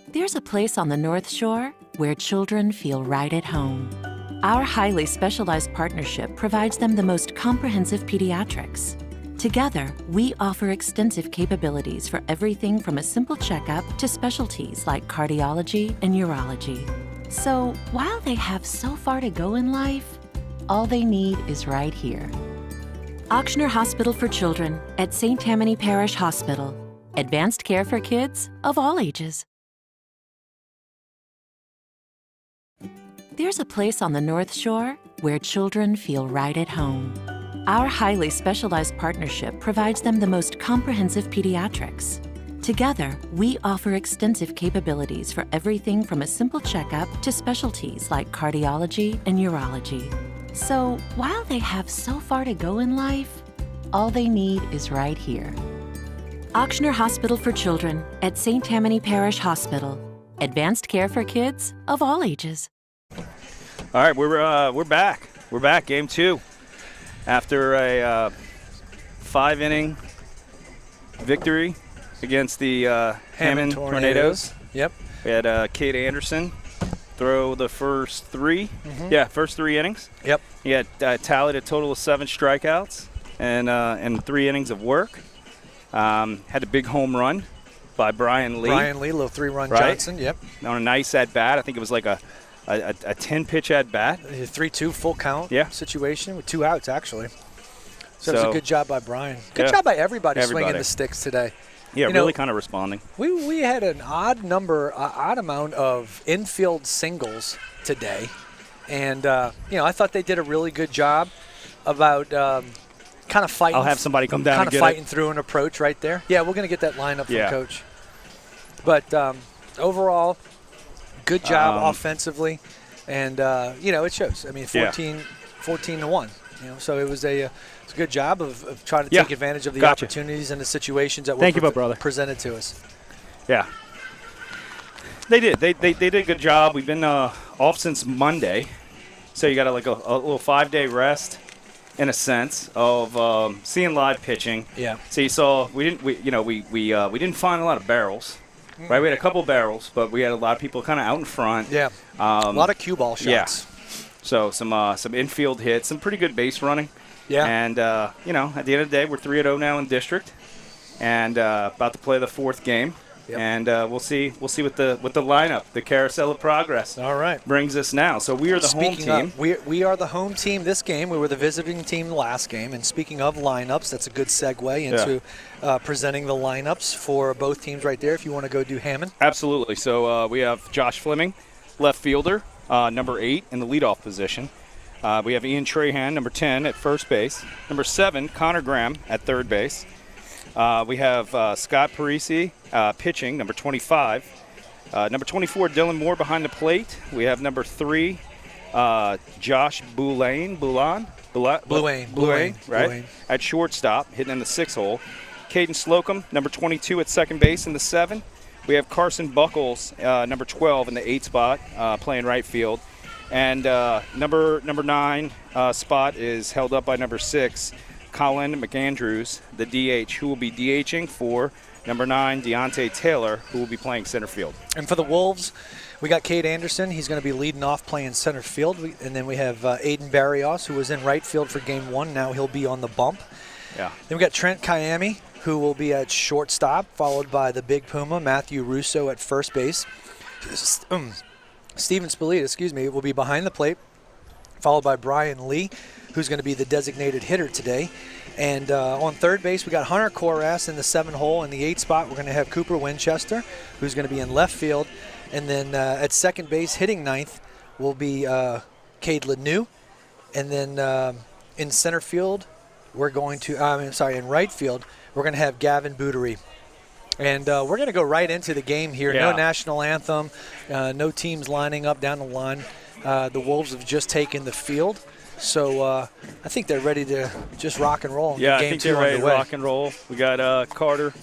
There's a place on the North Shore where children feel right at home. Our highly specialized partnership provides them the most comprehensive pediatrics. Together, we offer extensive capabilities for everything from a simple checkup to specialties like cardiology and urology. So, while they have so far to go in life, all they need is right here. Ochsner Hospital for Children at St. Tammany Parish Hospital. Advanced care for kids of all ages. There's a place on the North Shore where children feel right at home. Our highly specialized partnership provides them the most comprehensive pediatrics. Together, we offer extensive capabilities for everything from a simple checkup to specialties like cardiology and urology. So, while they have so far to go in life, all they need is right here. Ochsner Hospital for Children at St. Tammany Parish Hospital. Advanced care for kids of all ages. All right, we're back. We're back, game 2. After a 5-inning victory against the Hammond Tornadoes. Yep. We had Kate Anderson throw the first 3. First 3 innings. Yep. He had tallied a total of 7 strikeouts and 3 innings of work. Had a big home run by Brian Lee. Little 3-run Johnson. Yep. On a nice at bat. I think it was like a 10-pitch at bat. 3-2 full count situation with 2 outs, actually. So it was a good job by Brian. Good job by everybody swinging the sticks today. Yeah, really kind of responding. We had an odd amount of infield singles today. And, I thought they did a really good job about kind of fighting. I'll have somebody come down and get fighting through an approach right there. Yeah, we're going to get that lineup from Coach. But overall, good job offensively, and it shows. I mean, 14-1. So it was a good job of trying to take advantage of the opportunities and the situations that were presented to us. Yeah, they did. They did a good job. We've been off since Monday, so you got a little 5-day rest, in a sense, of seeing live pitching. Yeah. So you saw we didn't find a lot of barrels. Right, we had a couple barrels, but we had a lot of people kind of out in front. Yeah, a lot of cue ball shots. Yeah, so some infield hits, some pretty good base running. Yeah, and at the end of the day, we're 3-0 now in district, and about to play the 4th game. Yep. And we'll see what the lineup, the carousel of progress, brings us now. So we are the home team. We are the home team this game. We were the visiting team last game. And speaking of lineups, that's a good segue into presenting the lineups for both teams right there. If you want to go do Hammond. Absolutely. So we have Josh Fleming, left fielder, number 8 in the leadoff position. We have Ian Trahan, number 10 at first base. Number 7, Connor Graham at third base. We have Scott Parisi pitching, number 25. Number 24, Dylan Moore behind the plate. We have number 3, Josh Boulain, at shortstop, hitting in the 6 hole. Caden Slocum, number 22 at second base in the 7. We have Carson Buckles, number 12 in the 8 spot, playing right field. And number 9 spot is held up by number 6, Colin McAndrews, the DH, who will be DHing for number 9, Deontay Taylor, who will be playing center field. And for the Wolves, we got Cade Anderson. He's going to be leading off playing center field. And then we have Aiden Barrios, who was in right field for game 1. Now he'll be on the bump. Yeah. Then we got Trent Kayami, who will be at shortstop, followed by the Big Puma, Matthew Russo at first base. Steven Spallita, will be behind the plate, followed by Brian Lee, who's going to be the designated hitter today. And on third base, we got Hunter Koras in the 7 hole. In the 8 spot, we're going to have Cooper Winchester, who's going to be in left field. And then at second base, hitting 9th, will be Cade Lanou. And then in center field, we're going to, in right field, we're going to have Gavin Boudery. And we're going to go right into the game here. Yeah. No national anthem, no teams lining up down the line. The Wolves have just taken the field. So I think they're ready to just rock and roll. Yeah, I think they're ready to rock and roll. We got Carter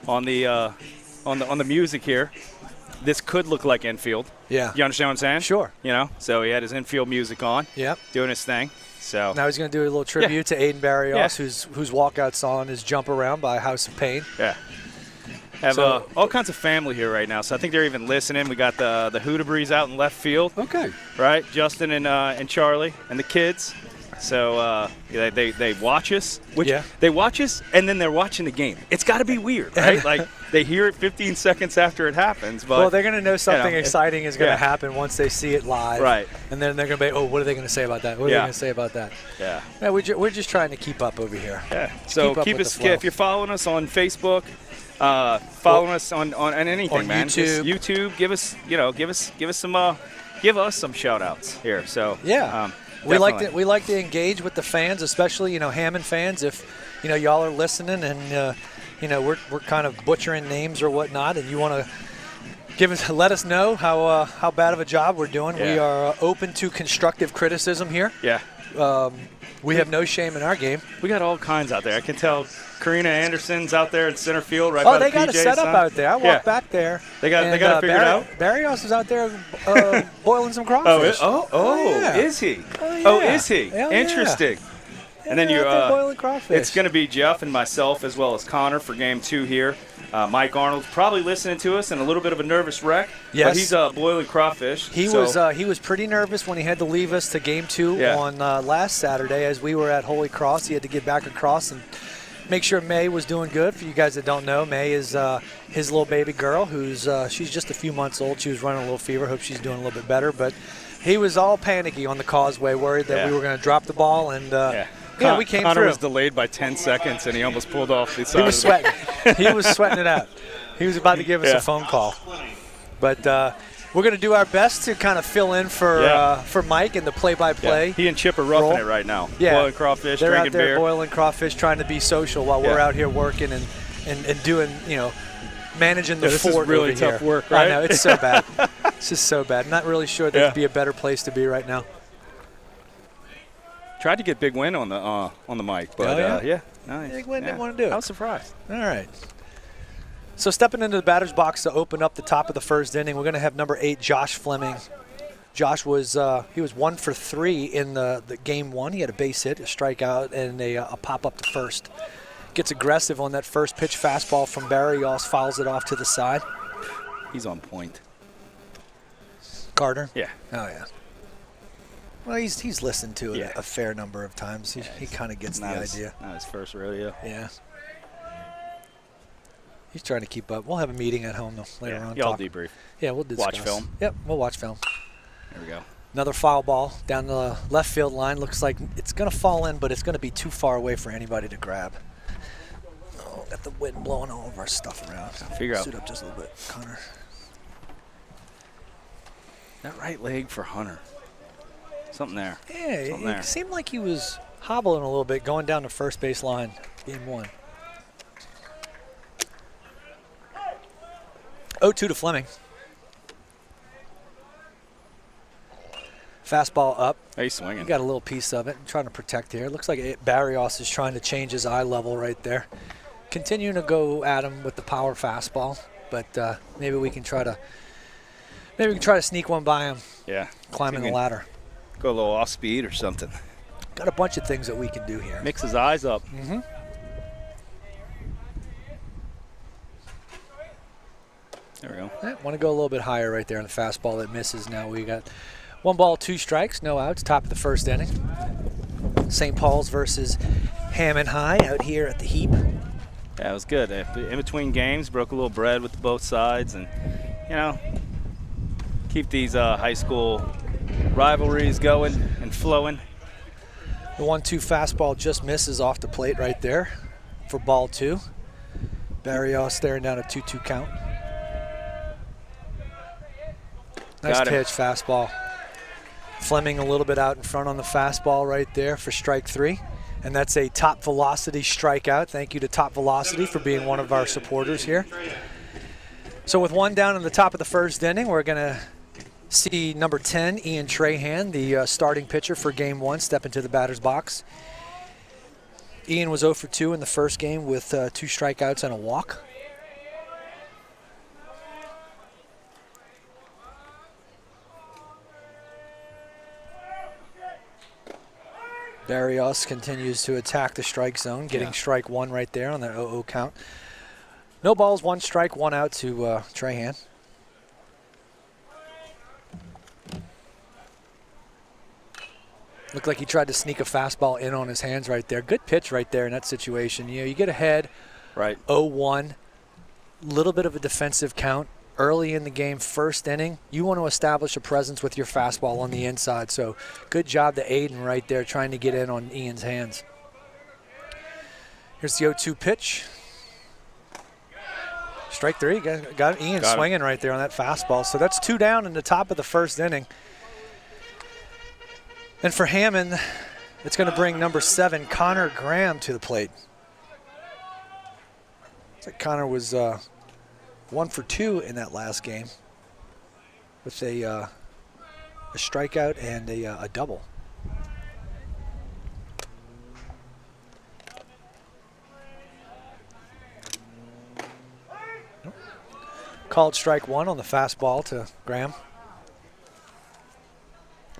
on the music here. This could look like infield. Yeah. You understand what I'm saying? Sure. So he had his infield music on. Yep. Doing his thing. So now he's going to do a little tribute to Aiden Barrios, whose walkout song is "Jump Around" by House of Pain. Yeah. Have all kinds of family here right now, so I think they're even listening. We got the Hoodabrys out in left field. Okay. Right, Justin and Charlie and the kids. So they watch us. They watch us, and then they're watching the game. It's got to be weird, right? Like they hear it 15 seconds after it happens. But they're going to know something exciting is going to happen once they see it live. Right. And then they're going to be, oh, what are they going to say about that? What are they going to say about that? Yeah. We're just trying to keep up over here. Yeah. So keep us if you're following us on Facebook. Following us on anything, on man. YouTube. Just YouTube, give us some shout outs here. So we like to engage with the fans, especially Hammond fans. If y'all are listening and we're kind of butchering names or whatnot, and you want to let us know how bad of a job we're doing. Yeah. We are open to constructive criticism here. Yeah. We have no shame in our game. We got all kinds out there. I can tell Karina Anderson's out there in center field right by the PJ. Oh, they got a setup out there. I walked back there. They got it figured out? Barrios is out there boiling some crawfish. Is he? Is he? Interesting. And then boiling crawfish. It's going to be Jeff and myself as well as Connor for game 2 here. Mike Arnold's probably listening to us and a little bit of a nervous wreck. Yes. But he's boiling crawfish. He was pretty nervous when he had to leave us to game 2 on last Saturday as we were at Holy Cross. He had to get back across and make sure May was doing good. For you guys that don't know, May is his little baby girl who's she's just a few months old. She was running a little fever. Hope she's doing a little bit better. But he was all panicky on the causeway, worried that we were going to drop the ball. And we came Connor through. was delayed by 10 seconds, and he almost pulled off the side. He was sweating. He was sweating it out. He was about to give us a phone call. But we're going to do our best to kind of fill in for Mike in the play-by-play. Yeah. He and Chip are roughing it right now. Yeah. Boiling crawfish, They're drinking out there beer. boiling crawfish, trying to be social while we're out here working and doing, managing the this is fort really over tough here. work, right? I know, it's so bad. It's just so bad. Not really sure there'd be a better place to be right now. Tried to get Big Win on the mic, but nice. Big Win didn't want to do it. I was surprised. All right. So stepping into the batter's box to open up the top of the first inning, we're going to have number 8, Josh Fleming. Josh was 1 for 3 in the game 1. He had a base hit, a strikeout, and a pop up to first. Gets aggressive on that first pitch fastball from Barrios, fouls it off to the side. He's on point. Carter? Yeah. Oh, yeah. Well, he's listened to it a fair number of times. He kind of gets the idea. Not his first rodeo. Yeah. He's trying to keep up. We'll have a meeting at home later on. Y'all debrief. Yeah, we'll discuss. Watch film. Yep, we'll watch film. There we go. Another foul ball down the left field line. Looks like it's going to fall in, but it's going to be too far away for anybody to grab. Oh, got the wind blowing all of our stuff around. Figure out. Suit up just a little bit, Connor. That right leg for Hunter. Something there. Yeah, it seemed like he was hobbling a little bit going down the first base line, game 1. 0-2 to Fleming. Fastball up. He's swinging. He got a little piece of it. Trying to protect here. Looks like Barrios is trying to change his eye level right there. Continuing to go at him with the power fastball, but maybe we can try to sneak one by him. Yeah. Climbing the ladder. Go a little off speed or something. Got a bunch of things that we can do here. Mix his eyes up. Mm-hmm. There we go. Want to go a little bit higher right there on the fastball that misses. Now we got 1 ball, 2 strikes, no outs, top of the first inning. St. Paul's versus Hammond High out here at the Heap. Yeah, it was good. In between games, broke a little bread with both sides, and keep these high school rivalries going and flowing. The 1-2 fastball just misses off the plate right there for ball 2. Barrios staring down a 2-2 count. Nice pitch, fastball. Fleming a little bit out in front on the fastball right there for strike 3. And that's a Top Velocity strikeout. Thank you to Top Velocity for being one of our supporters here. So with 1 down in the top of the first inning, we're going to see number 10, Ian Trahan, the starting pitcher for game 1, step into the batter's box. Ian was 0 for 2 in the first game with 2 strikeouts and a walk. Barrios continues to attack the strike zone, getting strike 1 right there on that 0-0 count. No balls, 1 strike, 1 out to Trahan. Looked like he tried to sneak a fastball in on his hands right there. Good pitch right there in that situation. You know, you get ahead, right, 0-1, little bit of a defensive count early in the game, first inning. You want to establish a presence with your fastball on the inside. So good job to Aiden right there trying to get in on Ian's hands. Here's the 0-2 pitch. Strike 3. Got Ian swinging right there on that fastball. So that's 2 down in the top of the first inning. And for Hammond, it's going to bring number 7, Connor Graham, to the plate. Looks like Connor was 1 for 2 in that last game with a strikeout and a double. Called strike 1 on the fastball to Graham.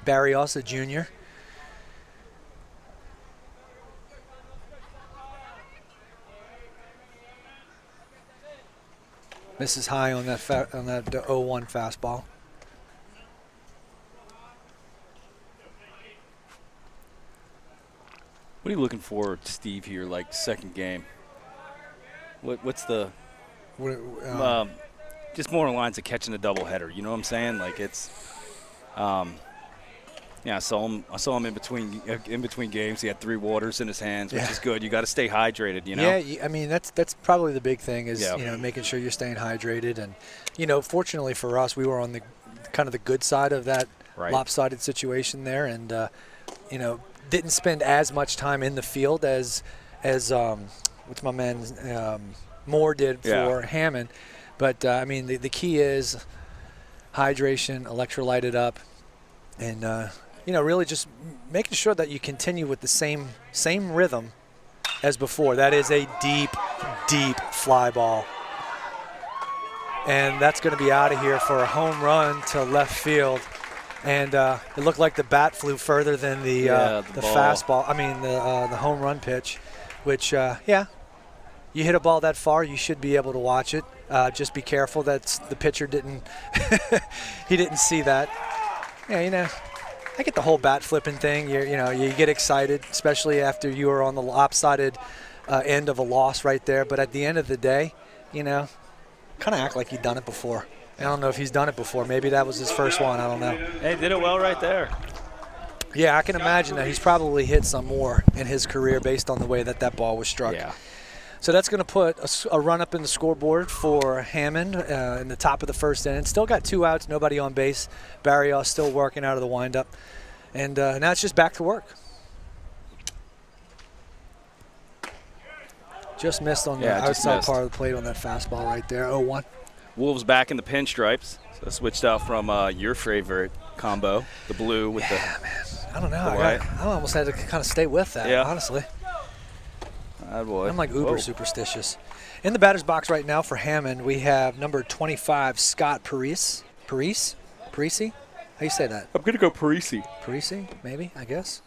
Barrios, a junior. Misses high on that 0-1 fastball. What are you looking for, Steve, here, like second game? What's the just more on lines of catching a doubleheader? You know what I'm saying? Like it's, yeah. I saw him in between games. He had 3 waters in his hands, which is good. You got to stay hydrated. You know. Yeah, I mean that's probably the big thing is you know, making sure you're staying hydrated, and you know, fortunately for us, we were on the kind of the good side of that lopsided situation there, and you know, didn't spend as much time in the field as what's my man Moore did for Hammond. But, I mean, the key is hydration, electrolyte it up, and, you know, really just making sure that you continue with the same rhythm as before. That is a deep, deep fly ball. And that's going to be out of here for a home run to left field. And it looked like the bat flew further than the fastball. I mean, the home run pitch, which, you hit a ball that far, you should be able to watch it. Just be careful that the pitcher didn't he didn't see that. Yeah, you know, I get the whole bat flipping thing. You get excited, especially after you are on the lopsided end of a loss right there. But at the end of the day, you know, kind of act like you'd done it before. I don't know if he's done it before. Maybe that was his first one. I don't know. Hey, did it well right there. Yeah, I can imagine that he's probably hit some more in his career based on the way that ball was struck. Yeah. So that's going to put a run up in the scoreboard for Hammond in the top of the first inning. Still got 2 outs, nobody on base. Barrios still working out of the windup. And now it's just back to work. Just missed on the outside part of the plate on that fastball right there, 0-1. Wolves back in the pinstripes. So switched out from your favorite combo, the blue with the man. I don't know. I almost had to kind of stay with that, honestly. Boy. I'm like uber superstitious. In the batter's box right now for Hammond, we have number 25, Scott Parisi? How you say that? I'm going to go Parisi. Parisi, maybe, I guess.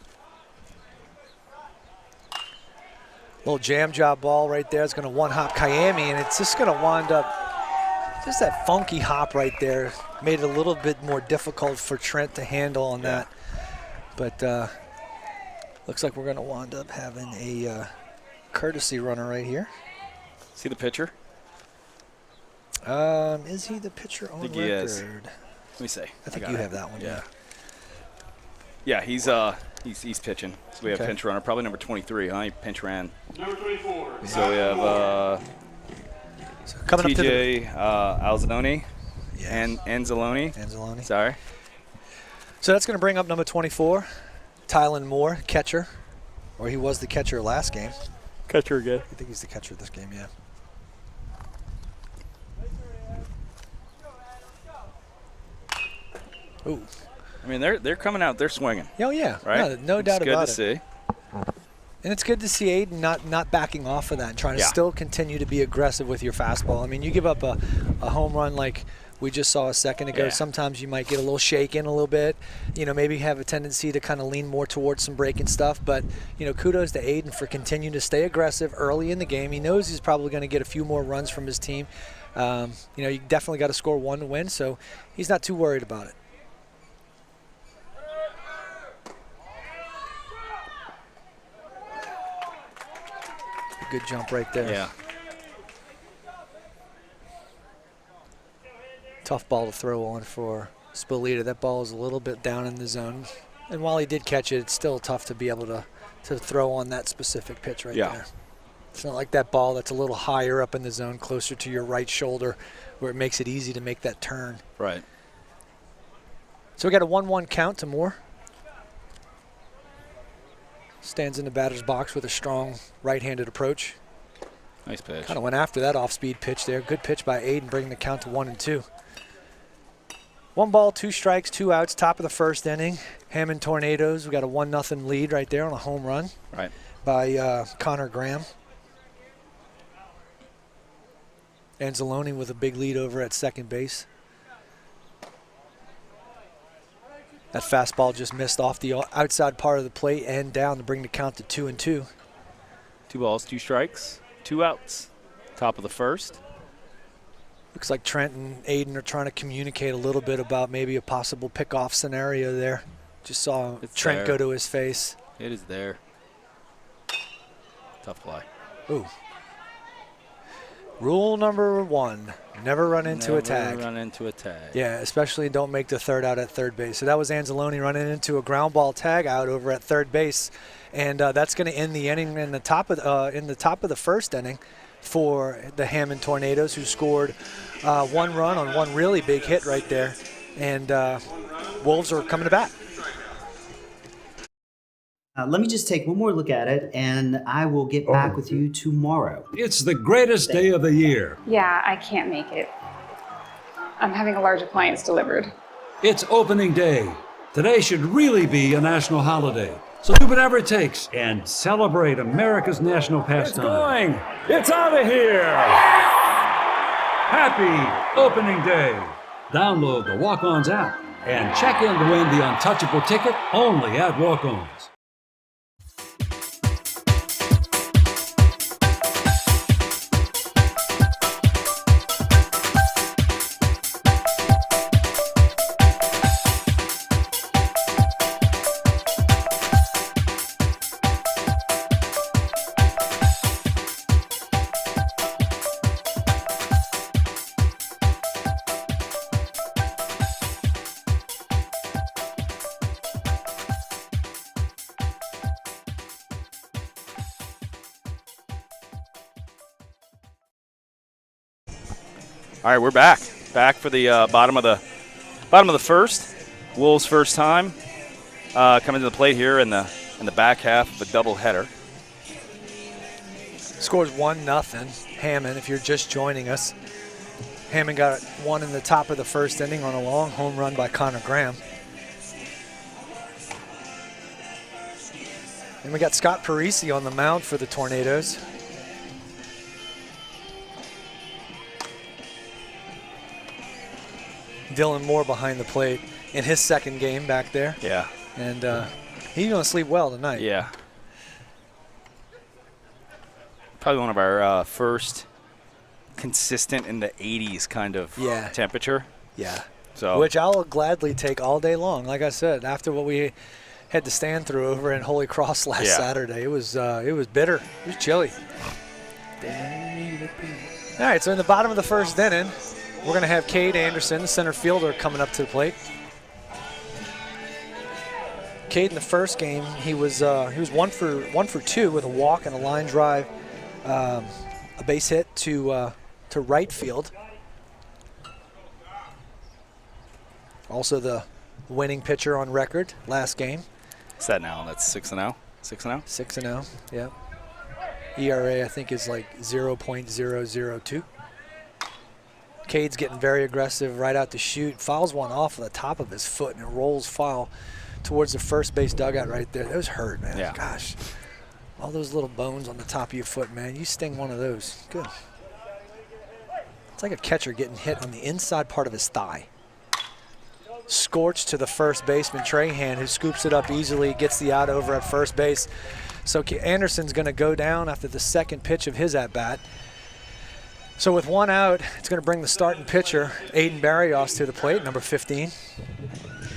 Little jam job ball right there. It's going to one-hop Kiami, and it's just going to wind up, just that funky hop right there. Made it a little bit more difficult for Trent to handle on that. But looks like we're going to wind up having a courtesy runner right here. See the pitcher? Is he the pitcher on record? He is. Let me see. I think you have that one. Yeah, he's pitching. So we have pinch runner, probably number 23, huh? He pinch ran. Number 24. So we have coming TJ Alzanoni and Anzalone. Sorry. So that's going to bring up number 24, Tylen Moore, catcher. Or he was the catcher last game. Catcher again. I think he's the catcher this game, yeah. Ooh. I mean, they're coming out, they're swinging. Oh, yeah. Right? No doubt about it. It's good to see. And it's good to see Aiden not backing off of that and trying to still continue to be aggressive with your fastball. I mean, you give up a home run like we just saw a second ago. Yeah. Sometimes you might get a little shaken a little bit, maybe have a tendency to kind of lean more towards some breaking stuff. But, kudos to Aiden for continuing to stay aggressive early in the game. He knows he's probably going to get a few more runs from his team. You definitely got to score 1 to win, so he's not too worried about it. A good jump right there. Yeah. Tough ball to throw on for Spolita. That ball is a little bit down in the zone. And while he did catch it, it's still tough to be able to throw on that specific pitch right there. It's not like that ball that's a little higher up in the zone, closer to your right shoulder, where it makes it easy to make that turn. Right. So we got a 1-1 count to Moore. Stands in the batter's box with a strong right-handed approach. Nice pitch. Kind of went after that off-speed pitch there. Good pitch by Aiden, bringing the count to 1-2. 1 ball, 2 strikes, 2 outs, top of the first inning. Hammond Tornadoes, we got a 1-0 lead right there on a home run by Connor Graham. Anzalone with a big lead over at second base. That fastball just missed off the outside part of the plate and down to bring the count to 2-2. 2 balls, 2 strikes, 2 outs. Top of the first. Looks like Trent and Aiden are trying to communicate a little bit about maybe a possible pickoff scenario there. Just saw Trent go to his face. It is there. Tough play. Ooh. Rule number 1, never run into a tag. Never run into a tag. Yeah, especially don't make the third out at third base. So that was Anzalone running into a ground ball tag out over at third base. And that's going to end the inning in the top of the first inning for the Hammond Tornadoes, who scored 1 run on 1 really big hit right there. And Wolves are coming to bat. Let me just take one more look at it, and I will get back with you tomorrow. It's the greatest day of the year. Yeah, I can't make it. I'm having a large appliance delivered. It's opening day. Today should really be a national holiday. So do whatever it takes and celebrate America's national pastime. It's going. It's out of here. Happy opening day. Download the Walk-Ons app and check in to win the untouchable ticket only at Walk-Ons. All right, we're back. Back for the bottom of the first. Wolves' first time coming to the plate here in the back half of a doubleheader. Scores 1-0. Hammond, if you're just joining us. Hammond got 1 in the top of the first inning on a long home run by Connor Graham. And we got Scott Parisi on the mound for the Tornadoes. Dylan Moore behind the plate in his second game back there. Yeah. And he's going to sleep well tonight. Yeah. Probably one of our first consistent in the 80s kind of temperature. Yeah. So which I'll gladly take all day long. Like I said, after what we had to stand through over in Holy Cross last Saturday, it was bitter. It was chilly. All right, so in the bottom of the first inning, we're going to have Cade Anderson, the center fielder, coming up to the plate. Cade in the first game, he was 1 for 2 with a walk and a line drive, a base hit to right field. Also the winning pitcher on record last game. What's that now? That's 6-0. 6-0. 6-0. Yeah. ERA I think is like 0.002. Cade's getting very aggressive right out to shoot. Fouls one off of the top of his foot, and it rolls foul towards the first base dugout right there. That was hurt, man. Yeah. Gosh. All those little bones on the top of your foot, man. You sting one of those. Good. It's like a catcher getting hit on the inside part of his thigh. Scorched to the first baseman, Trahan, who scoops it up easily, gets the out over at first base. So Anderson's going to go down after the second pitch of his at-bat. So with one out, it's going to bring the starting pitcher, Aiden Barrios, to the plate, number 15.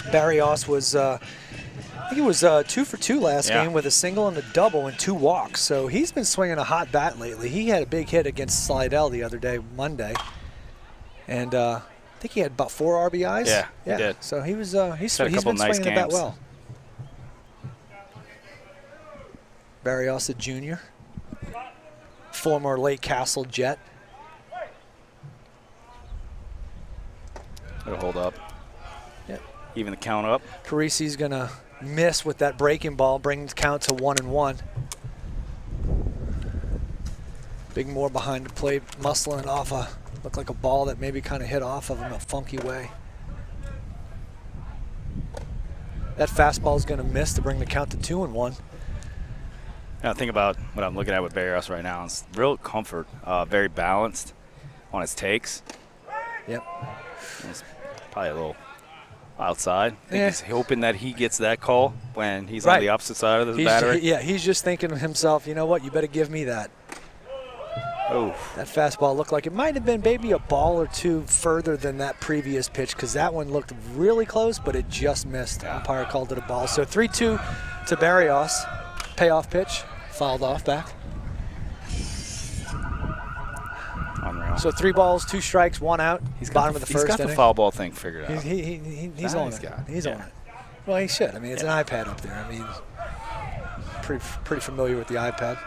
Barrios was, I think he was 2 for 2 last game with a single and a double and 2 walks. So he's been swinging a hot bat lately. He had a big hit against Slidell the other day, Monday. And I think he had about 4 RBIs. Yeah, he did. So he's been swinging nice the bat games. well. Barrios, a junior. Former Lake Castle Jet. It'll hold up. Yep. Even the count up. Parisi's going to miss with that breaking ball, bring the count to 1-1. Big Moore behind the plate, muscling off looked like a ball that maybe kind of hit off of him a funky way. That fastball is going to miss to bring the count to 2-1. Now think about what I'm looking at with Barrios right now. It's real comfort, very balanced on his takes. Yep. It's probably a little outside. I think he's hoping that he gets that call when he's on the opposite side of the battery. He's just thinking to himself, you know what, you better give me that. Oh. That fastball looked like it might have been maybe a ball or two further than that previous pitch because that one looked really close, but it just missed. The umpire called it a ball. So 3-2 to Barrios. Payoff pitch, fouled off back. Unreal. So 3 balls, 2 strikes, 1 out. He's bottom of the first He's got inning. the foul ball thing figured out. He's on it. He's on it. Well, he should. I mean, it's an iPad up there. I mean, pretty familiar with the iPad.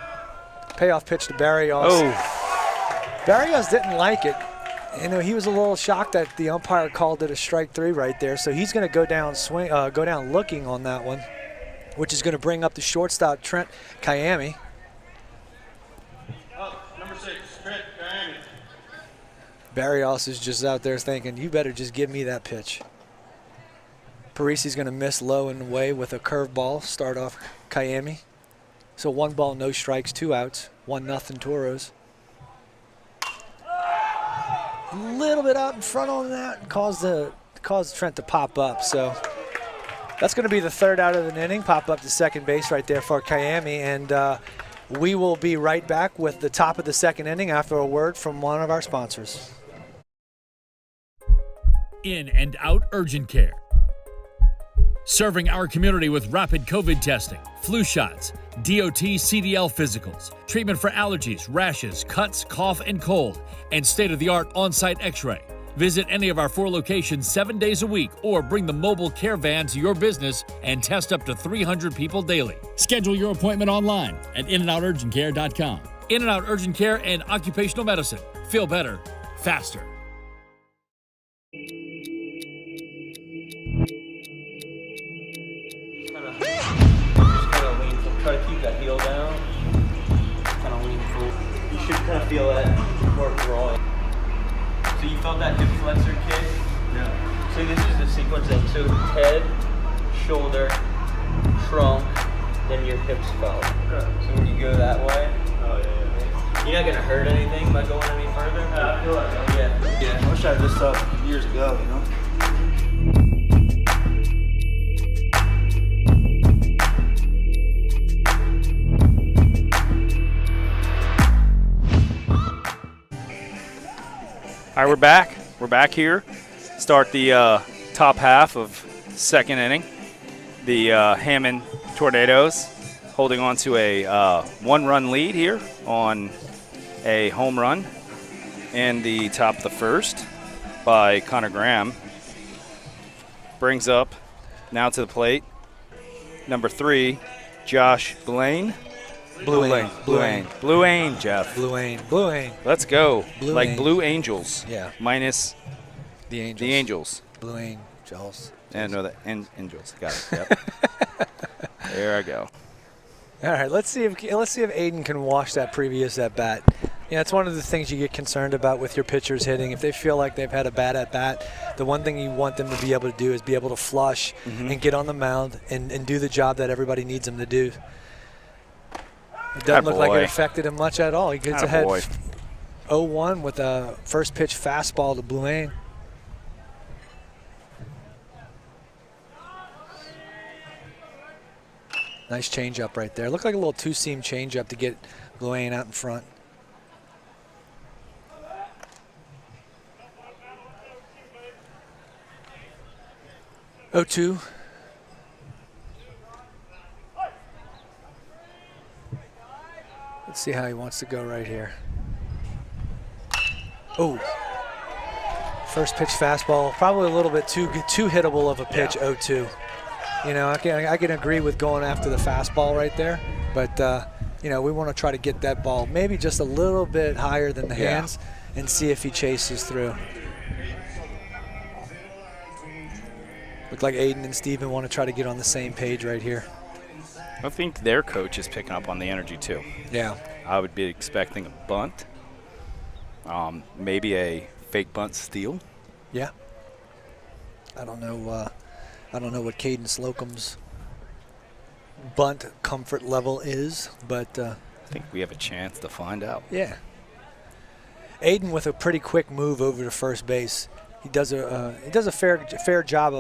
Payoff pitch to Barrios. Oh. Barrios didn't like it. You know, he was a little shocked that the umpire called it a strike 3 right there. So he's going to go down looking on that one, which is going to bring up the shortstop, Trent Kayami. Number 6, Trent Kayami. Barrios is just out there thinking, you better just give me that pitch. Parisi's going to miss low and away with a curveball, start off Kayami. So 1 ball, no strikes, 2 outs, 1-0 Toros. A little bit out in front on that caused Trent to pop up. So that's going to be the 3rd out of the inning, pop up to second base right there for Kayami. And we will be right back with the top of the 2nd inning after a word from one of our sponsors. In and out urgent care. Serving our community with rapid COVID testing, flu shots, DOT CDL physicals, treatment for allergies, rashes, cuts, cough, and cold, and state-of-the-art on-site x-ray. Visit any of our 4 locations 7 days a week or bring the mobile care van to your business and test up to 300 people daily. Schedule your appointment online at inandouturgentcare.com. In and Out Urgent Care and Occupational Medicine. Feel better, faster. Try to keep that heel down. Kind of lean forward. You should kind of feel that more drawing. So you felt that hip flexor kick? Yeah. So this is the sequence then. So head, shoulder, trunk, then your hips fell. Okay. So when you go that way, you're not gonna hurt anything by going any further. I feel like yeah. I wish I had this up years ago, you know? All right, we're back. We're back here. Start the top half of 2nd inning. The Hammond Tornadoes holding on to a 1-run lead here on a home run in the top of the 1st by Connor Graham. Brings up now to the plate number 3, Josh Blaine. Blue Ain, Jeff. Blue Ain. Let's go. Blue like Ain. Blue Angels. Yeah. Minus The Angels. the Angels. Blue Angels. And no, the Angels. Got it. Yep. There I go. All right, let's see if Aiden can wash that previous at bat. Yeah, it's one of the things you get concerned about with your pitchers hitting. If they feel like they've had a bad at bat, the one thing you want them to be able to do is be able to flush and get on the mound and do the job that everybody needs them to do. It doesn't look like it affected him much at all. He gets ahead 0-1 with a first pitch fastball to Bluane. Nice changeup right there. Looked like a little two-seam changeup to get Bluane out in front. Oh, 2. Let's see how he wants to go right here. Oh. First pitch fastball, probably a little bit too hittable of a pitch, 0-2. You know, I can agree with going after the fastball right there, but, you know, we want to try to get that ball maybe just a little bit higher than the hands and see if he chases through. Look like Aiden and Steven want to try to get on the same page right here. I think their coach is picking up on the energy too. Yeah. I would be expecting a bunt, maybe a fake bunt steal. Yeah. I don't know what Caden Slocum's bunt comfort level is, but I think we have a chance to find out. Yeah. Aiden with a pretty quick move over to first base. He does a fair job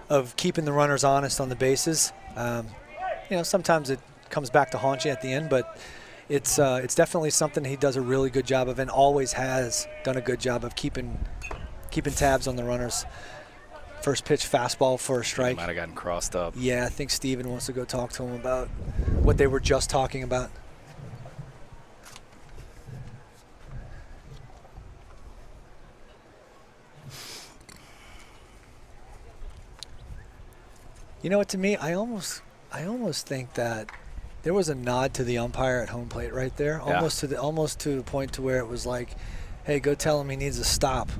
of keeping the runners honest on the bases. You know, sometimes it comes back to haunt you at the end, but it's definitely something he does a really good job of, and always has done a good job of keeping tabs on the runners. First pitch fastball for a strike. Might have gotten crossed up. Yeah, I think Steven wants to go talk to him about what they were just talking about. You know what, to me, I almost think that there was a nod to the umpire at home plate right there, almost to the point to where it was like, hey, go tell him he needs to stop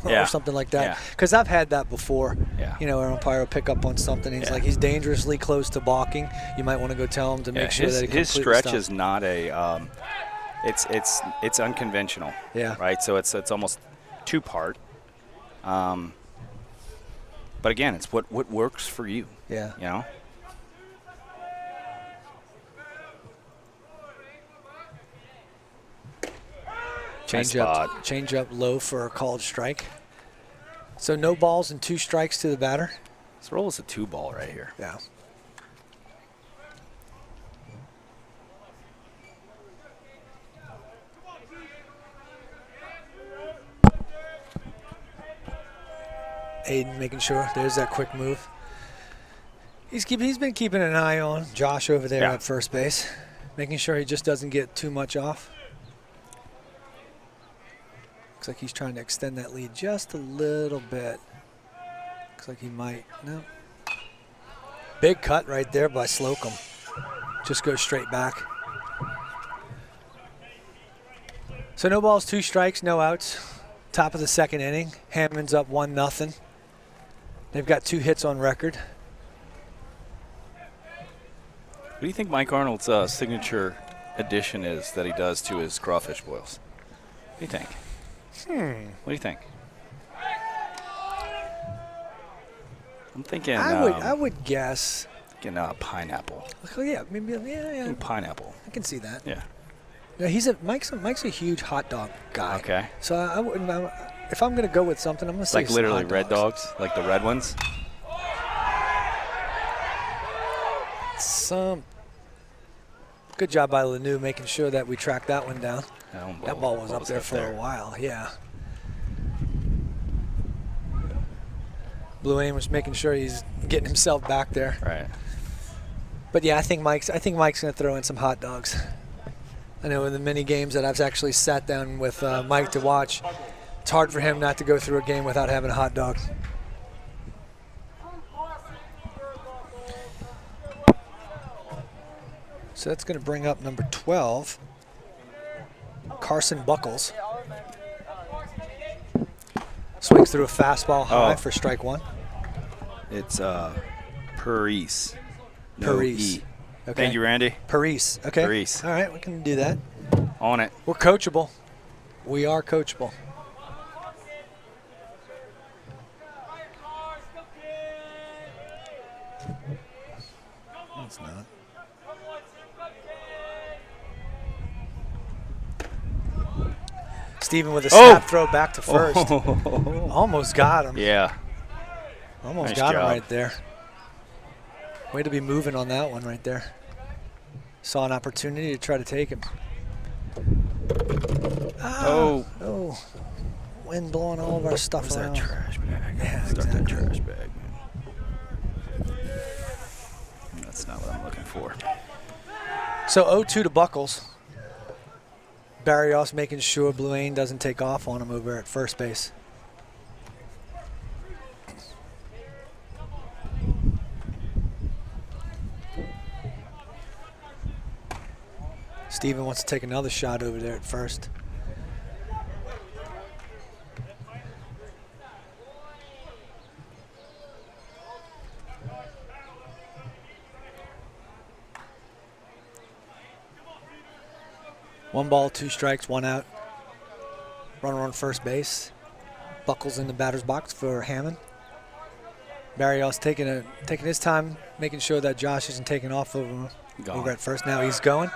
or something like that. Because I've had that before. Yeah. You know, an umpire will pick up on something. He's like, he's dangerously close to balking. You might want to go tell him to make sure that he completely his stretch stops. is not a it's unconventional. Yeah. Right. So it's almost two-part. But again, it's what works for you. Yeah. You know. Change up low for a called strike. So no balls and 2 strikes to the batter. This roll is a 2-ball right here. Yeah. Aiden making sure there's that quick move. He's been keeping an eye on Josh over there at first base, making sure he just doesn't get too much off. Looks like he's trying to extend that lead just a little bit. Looks like he might. No. Big cut right there by Slocum. Just goes straight back. So no balls, 2 strikes, no outs. Top of the second inning. Hammond's up 1-0. They've got 2 hits on record. What do you think Mike Arnold's signature addition is that he does to his crawfish boils? What do you think? What do you think? I'm thinking. I would guess. Thinking pineapple. Oh yeah, maybe Pineapple. I can see that. Yeah. Yeah, Mike's a huge hot dog guy. Okay. So I wouldn't. If I'm gonna go with something, I'm gonna say like literally hot red dogs, like the red ones. Good job by Lanou making sure that we tracked that one down. That ball was up there for a while, yeah. Bluane was making sure he's getting himself back there. Right. But yeah, I think Mike's gonna throw in some hot dogs. I know in the many games that I've actually sat down with Mike to watch, it's hard for him not to go through a game without having a hot dog. So that's going to bring up number 12, Carson Buckles. Swings through a fastball high for strike 1. It's Paris. Paris. Okay. Okay. Thank you, Randy. Paris. Okay. Paris. All right, we can do that. On it. We're coachable. We are coachable. No, it's not. Steven with a snap throw back to first. Oh. Almost got him. Yeah. Almost Nice got him job. right there. Way to be moving on that one right there. Saw an opportunity to try to take him. Oh. Oh. Wind blowing all of our stuff Where's around. that trash bag? Yeah, Stuck exactly. that trash bag, man. That's not what I'm looking for. So 0-2 to Buckles. Barrios making sure Bluane doesn't take off on him over at first base. Steven wants to take another shot over there at first. One ball, 2 strikes, 1 out. Runner on first base. Buckles in the batter's box for Hammond. Barrios taking his time, making sure that Josh isn't taking off over at first. Now he's going.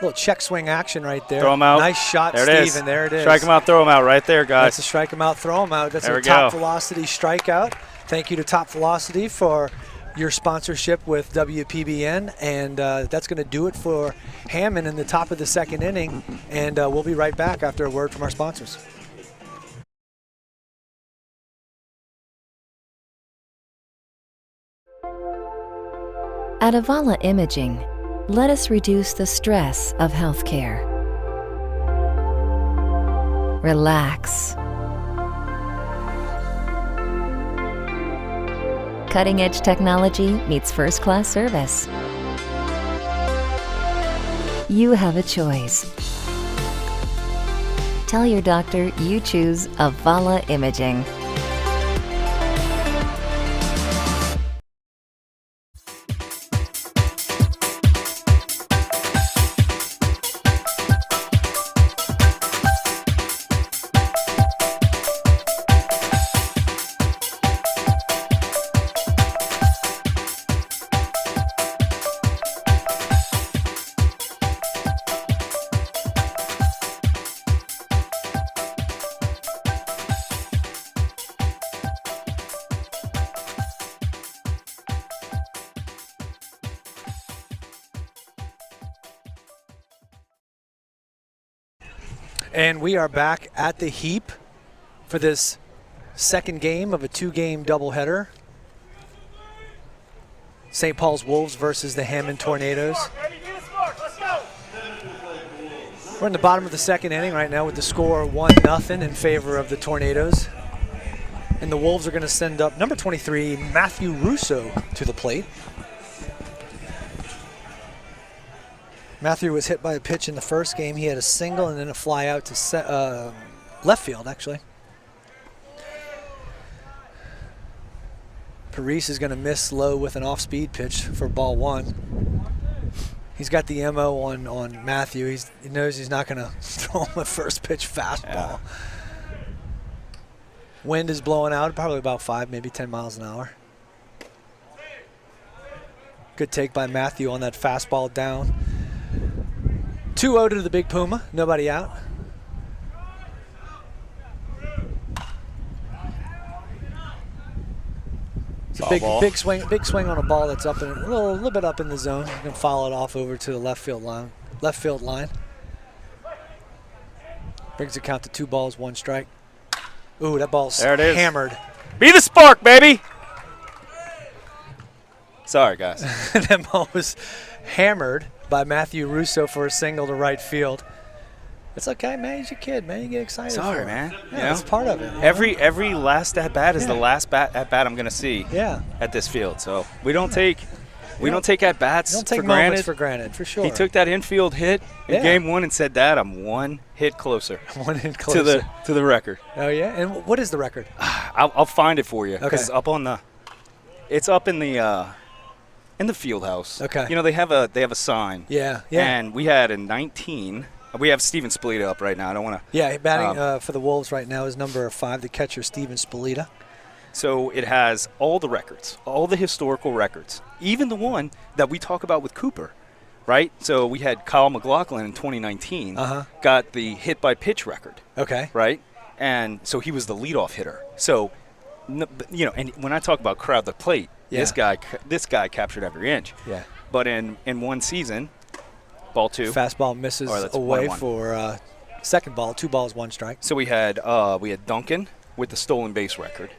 Little check swing action right there. Throw him out. Nice shot, there it Steven. is. There it is. Strike him out, throw him out right there, guys. That's a strike him out, throw him out. That's There a we Top go. Velocity strikeout. Thank you to Top Velocity for your sponsorship with WPBN. And that's going to do it for Hammond in the top of the second inning. And we'll be right back after a word from our sponsors. At Avala Imaging, let us reduce the stress of healthcare. Relax. Cutting-edge technology meets first-class service. You have a choice. Tell your doctor you choose Avala Imaging. And we are back at the Heap for this second game of a 2-game doubleheader. St. Paul's Wolves versus the Hammond Tornadoes. We're in the bottom of the second inning right now with the score 1-0 in favor of the Tornadoes. And the Wolves are going to send up number 23, Matthew Russo, to the plate. Matthew was hit by a pitch in the first game. He had a single and then a fly out to left field, actually. Parise is going to miss low with an off-speed pitch for ball 1. He's got the MO on Matthew. He knows he's not going to throw him a first pitch fastball. Yeah. Wind is blowing out, probably about 5, maybe 10 miles an hour. Good take by Matthew on that fastball down. 2-0 to the Big Puma, nobody out. It's a big swing on a ball that's up in a little bit up in the zone. You can follow it off over to the left field line. Brings the count to 2 balls, 1 strike. Ooh, that ball's hammered. Be the spark, baby. Sorry, guys. That ball was hammered by Matthew Russo for a single to right field. It's okay, man. He's your kid, man. You get excited. Sorry, man. Yeah, that's part of it. Every last at bat is the last at bat I'm gonna see. Yeah. At this field, so we don't take at bats. Don't take for granted. for granted, for sure. He took that infield hit in game 1 and said, "Dad, I'm 1 hit closer." 1 hit closer to the record. Oh yeah, and what is the record? I'll find it for you because Okay. it's up in the field house. Okay. You know they have a sign. Yeah. And we had in 19. We have Steven Spalita up right now. I don't want to. Yeah, batting for the Wolves right now is number 5, the catcher Steven Spalita. So it has all the records, all the historical records, even the one that we talk about with Cooper. right? So we had Kyle McLaughlin in 2019 got the hit by pitch record. Okay. Right? And so he was the leadoff hitter. So, you know, and when I talk about crowd the plate, this guy captured every inch. Yeah. But in one season, ball 2. Fastball misses away for second ball, 2 balls, 1 strike. So we had Duncan with the stolen base record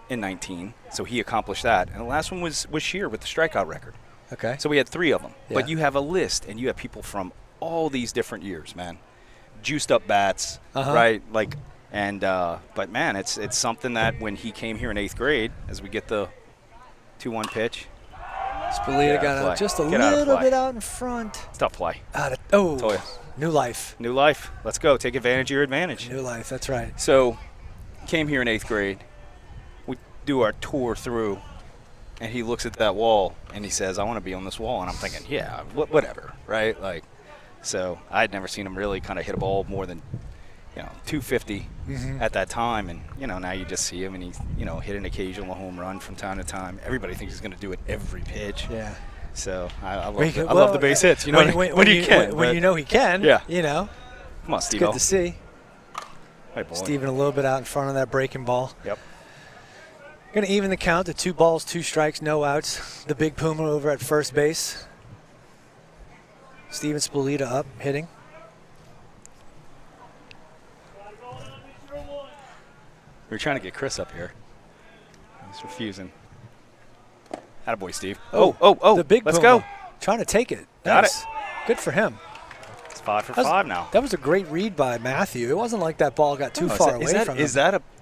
in 19. So he accomplished that. And the last one was Shear with the strikeout record. Okay. So we had 3 of them. Yeah. But you have a list, and you have people from all these different years, man. Juiced up bats, right? Like, and but man, it's something that when he came here in 8th grade, as we get the 2-1 pitch, Spalita got out just a little bit out in front. It's tough play. New life. New life. Let's go. Take advantage of your advantage. New life. That's right. So, came here in 8th grade. We do our tour through, and he looks at that wall and he says, "I want to be on this wall." And I'm thinking, yeah, whatever, right? Like. So I had never seen him really kind of hit a ball more than, 250 at that time. And, now you just see him and he's, hit an occasional home run from time to time. Everybody thinks he's going to do it every pitch. Yeah. So I love the base hits. When you know he can, yeah. Come on, Steve. It's good to see. Hey, boy. Steven a little bit out in front of that breaking ball. Yep. Going to even the count to 2 balls, 2 strikes, no outs. The big Puma over at first base. Steven Spalita up, hitting. We were trying to get Chris up here. He's refusing. Attaboy, Steve. Oh. The big Let's Puma. go. Trying to take it. Got nice. it. Good for him. It's 5 for 5 now. That was a great read by Matthew. It wasn't like that ball got too far away from him.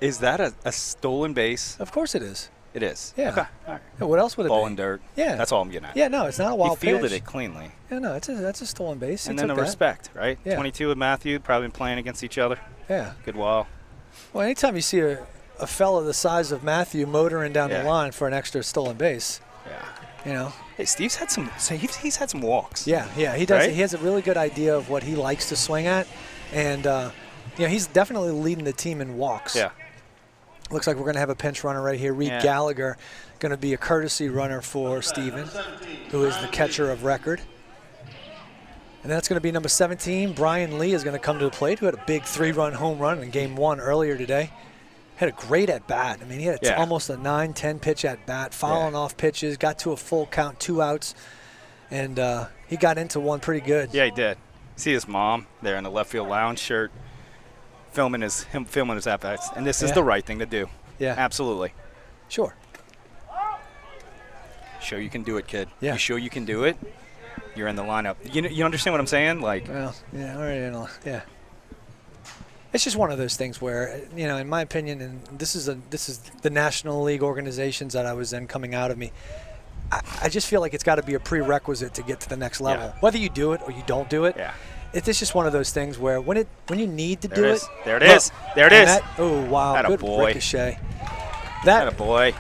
Is that a stolen base? Of course it is. It is. Yeah. Okay. All right. Yeah, what else would it be? Ball and dirt. Yeah. That's all I'm getting at. Yeah, no, it's not a wild pitch. He fielded pitch. it cleanly. Yeah, no, that's a stolen base. And then the respect, right? Yeah. 22 with Matthew, probably been playing against each other. Yeah. Good while. Well, anytime you see a fella the size of Matthew motoring down the line for an extra stolen base, Hey, Steve's had some. He's had some walks. Yeah, he does. Right? He has a really good idea of what he likes to swing at, and he's definitely leading the team in walks. Yeah. Looks like we're going to have a pinch runner right here. Reed Gallagher going to be a courtesy runner for Steven, who is the catcher of record. And that's going to be number 17. Brian Lee is going to come to the plate, who had a big 3-run home run in Game 1 earlier today. Had a great at-bat. I mean, he had almost a 9-10 pitch at-bat, fouling off pitches, got to a full count, 2 outs, and he got into one pretty good. Yeah, he did. See his mom there in the left field lounge shirt, filming his at-bats, and this is the right thing to do. Yeah. Absolutely. Sure. Show you can do it, kid. Yeah. You show you can do it, you're in the lineup. You understand what I'm saying? Like. Well, yeah, all right, yeah. It's just one of those things where, in my opinion, and this is the National League organizations that I was in coming out of me. I just feel like it's got to be a prerequisite to get to the next level. Yeah. Whether you do it or you don't do it, it's just one of those things where when you need to do it. There it is. There it is. Oh, wow. Good ricochet. Attaboy.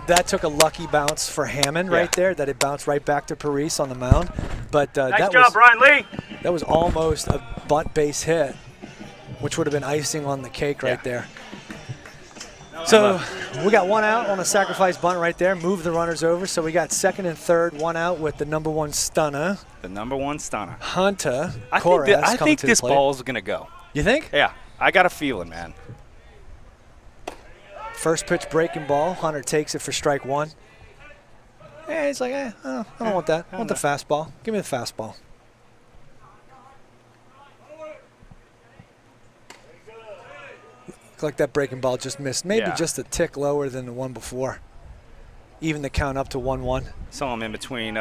That took a lucky bounce for Hammond right there, that it bounced right back to Parise on the mound. But nice job, Brian Lee. That was almost a bunt base hit, which would have been icing on the cake right there. So we got 1 out on a sacrifice bunt right there. Move the runners over. So we got 2nd and 3rd, 1 out with the number 1 stunner. The number 1 stunner. Hunter. I think this ball's going to go. You think? Yeah. I got a feeling, man. First pitch breaking ball. Hunter takes it for strike 1. Yeah, he's like, I don't want that. I want the fastball. Give me the fastball. Looked like that breaking ball just missed. Maybe just a tick lower than the one before. Even the count up to 1-1. Saw him in between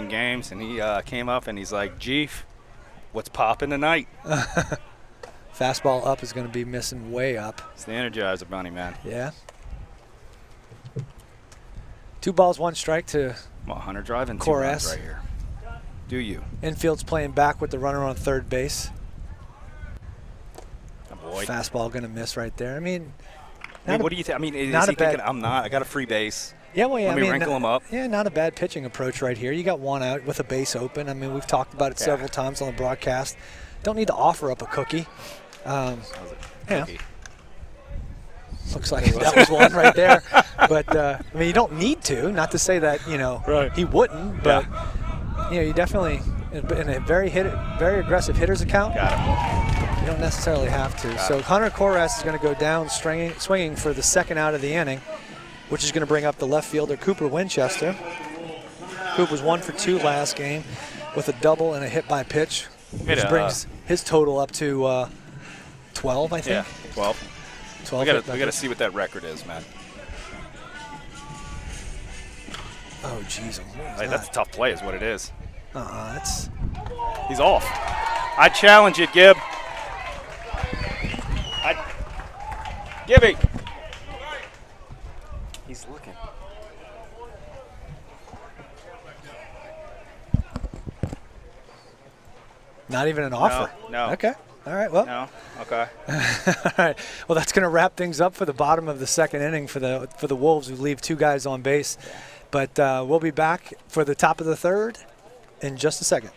games, and he came up and he's like, "Jeef, what's popping tonight?" Fastball up is going to be missing way up. It's the Energizer Bunny, man. Yeah. 2 balls, 1 strike to Hunter driving 2 runs right here. Do you? Infield's playing back with the runner on third base. Boy. Fastball going to miss right there. I mean, what do you think? I mean, is he thinking, I got a free base? Yeah, well, yeah. Let me wrinkle him up. Yeah, not a bad pitching approach right here. You got 1 out with a base open. I mean, we've talked about it several times on the broadcast. Don't need to offer up a cookie. Cookie. Looks like that was one right there. But, I mean, you don't need to. Not to say that, he wouldn't. But, you definitely in a very aggressive hitters account. Got it. You don't necessarily have to. So Hunter Koras is going to go down swinging for the second out of the inning, which is going to bring up the left fielder Cooper Winchester. Coop was 1 for 2 last game with a double and a hit by pitch, which brings his total up to 12, I think. Yeah, 12. 12. We got to see what that record is, man. Oh, jeez. Hey, that's a tough play, is what it is. That's. He's off. I challenge it, Gib. Gibby. He's looking. Not even an offer? No. Okay. All right, well. No? Okay. All right. Well, that's going to wrap things up for the bottom of the second inning for the Wolves, who leave 2 guys on base. But we'll be back for the top of the third in just a second.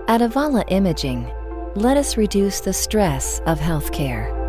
At Avala Imaging, let us reduce the stress of healthcare.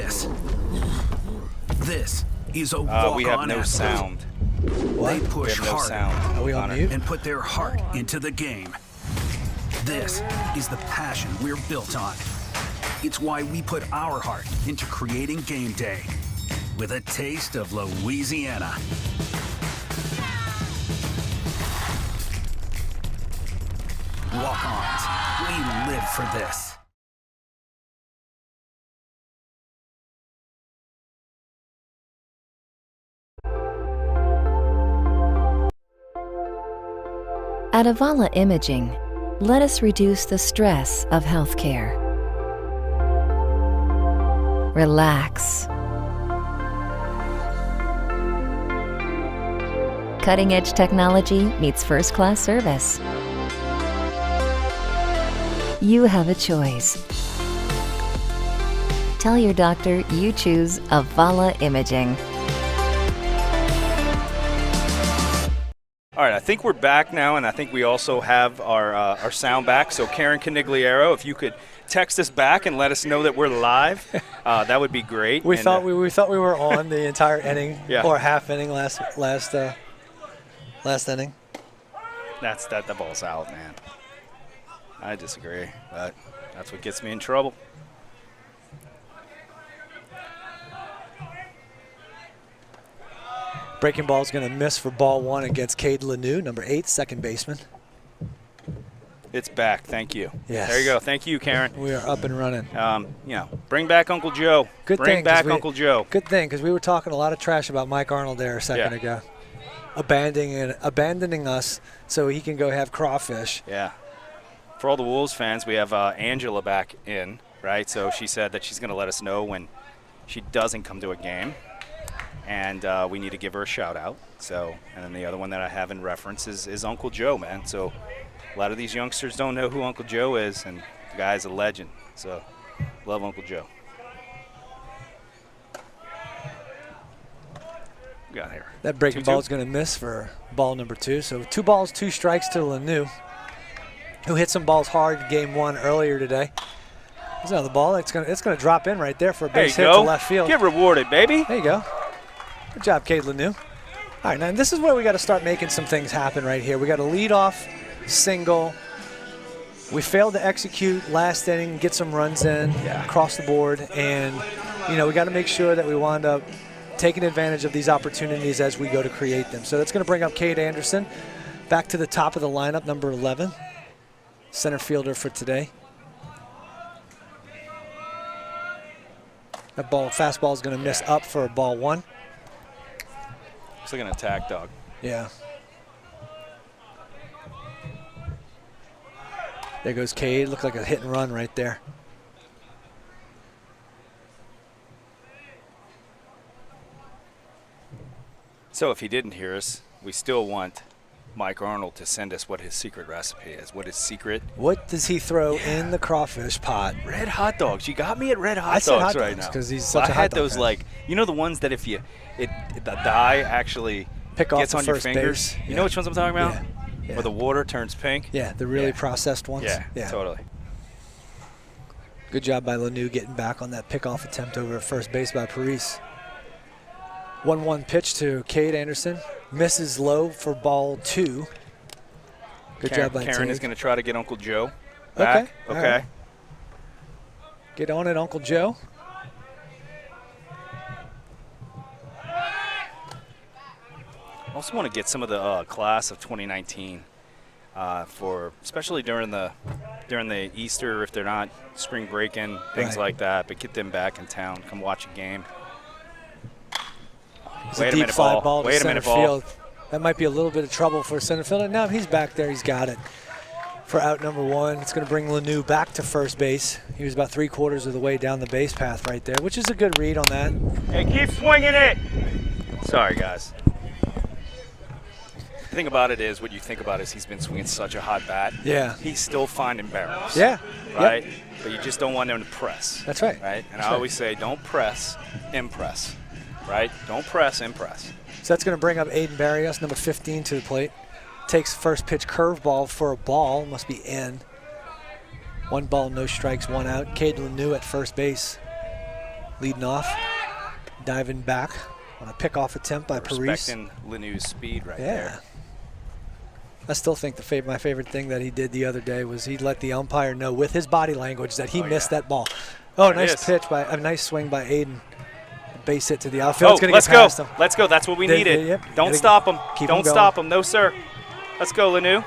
this. This is a walk-on we have no athlete. sound. They push We have no hard sound. Are we on mute? and put their heart into the game. This is the passion we're built on. It's why we put our heart into creating game day with a taste of Louisiana. Walk-ons, we live for this. At Avala Imaging, let us reduce the stress of healthcare. Relax. Cutting-edge technology meets first-class service. You have a choice. Tell your doctor you choose Avala Imaging. All right, I think we're back now, and I think we also have our sound back. So Karen Canigliaro, if you could text us back and let us know that we're live, that would be great. We thought we were on the entire inning or half inning last inning. The ball's out, man. I disagree, but that's what gets me in trouble. Breaking ball is going to miss for ball one against Cade Lanou, number 8, second baseman. It's back. Thank you. Yes. There you go. Thank you, Karen. We are up and running. Bring back Uncle Joe. Bring back Uncle Joe. Good thing, because we were talking a lot of trash about Mike Arnold there a second ago. Abandoning us so he can go have crawfish. Yeah. For all the Wolves fans, we have Angela back in, right? So she said that she's going to let us know when she doesn't come to a game. And we need to give her a shout out. So, and then the other one that I have in reference is Uncle Joe, man. So a lot of these youngsters don't know who Uncle Joe is, and the guy's a legend. So love Uncle Joe. We got here. That breaking ball is going to miss for ball number 2. So 2 balls, 2 strikes to Lanou, who hit some balls hard in game 1 earlier today. Here's another ball. It's gonna drop in right there for a base hit to left field. Get rewarded, baby. There you go. Good job, Cade Lanou. All right, now this is where we got to start making some things happen right here. We got a leadoff single. We failed to execute last inning, get some runs in across the board, and we got to make sure that we wind up taking advantage of these opportunities as we go to create them. So that's going to bring up Cade Anderson back to the top of the lineup, number 11, center fielder for today. That fastball is going to miss up for ball 1. Looks like an attack dog. Yeah. There goes Cade. Looked like a hit and run right there. So if he didn't hear us, we still want Mike Arnold to send us what his secret recipe is. What is secret? What does he throw in the crawfish pot? Red hot dogs. You got me at red hot I said dogs hot right dogs now. because he's such a hot I had dog those fan. the ones that if the dye actually gets on your fingers. Base. You know which ones I'm talking about? Yeah. Where the water turns pink. Yeah, the really processed ones. Yeah, totally. Good job by Lanou getting back on that pickoff attempt over at first base by Parise. 1-1 pitch to Cade Anderson. Misses low for ball 2. Good job by Karen Tig. is going to try to get Uncle Joe back. Okay. Okay. Right. Get on it, Uncle Joe. I also want to get some of the class of 2019 for especially during the Easter, if they're not spring break-in, things like that, but get them back in town, come watch a game. It's Wait a a deep minute, fly ball. ball to Wait a center minute, ball. field. That might be a little bit of trouble for center fielder. No, he's back there. He's got it. For out number 1, it's going to bring Lanou back to first base. He was about 3/4 of the way down the base path right there, which is a good read on that. Hey, keep swinging it. Sorry, guys. The thing about it is, what you think about is he's been swinging such a hot bat. Yeah. He's still finding barrels. Yeah. Right? Yep. But you just don't want him to press. That's right. Right? And That's I right. always say, don't press, impress. Right? Don't press, impress. So that's going to bring up Aiden Barrios, number 15, to the plate. Takes first pitch curveball for a ball. Must be in. 1 ball, no strikes, 1 out. Cade Lanou at first base. leading off, diving back on a pickoff attempt by Paris. Respecting Lanew's speed right there. I still think my favorite thing that he did the other day was he let the umpire know with his body language that he missed that ball. Oh, nice swing by Aiden. Base hit to the outfield. Let's go. Let's go. That's what we needed. Don't stop him. Don't stop him. No, sir. Let's go, Lanew.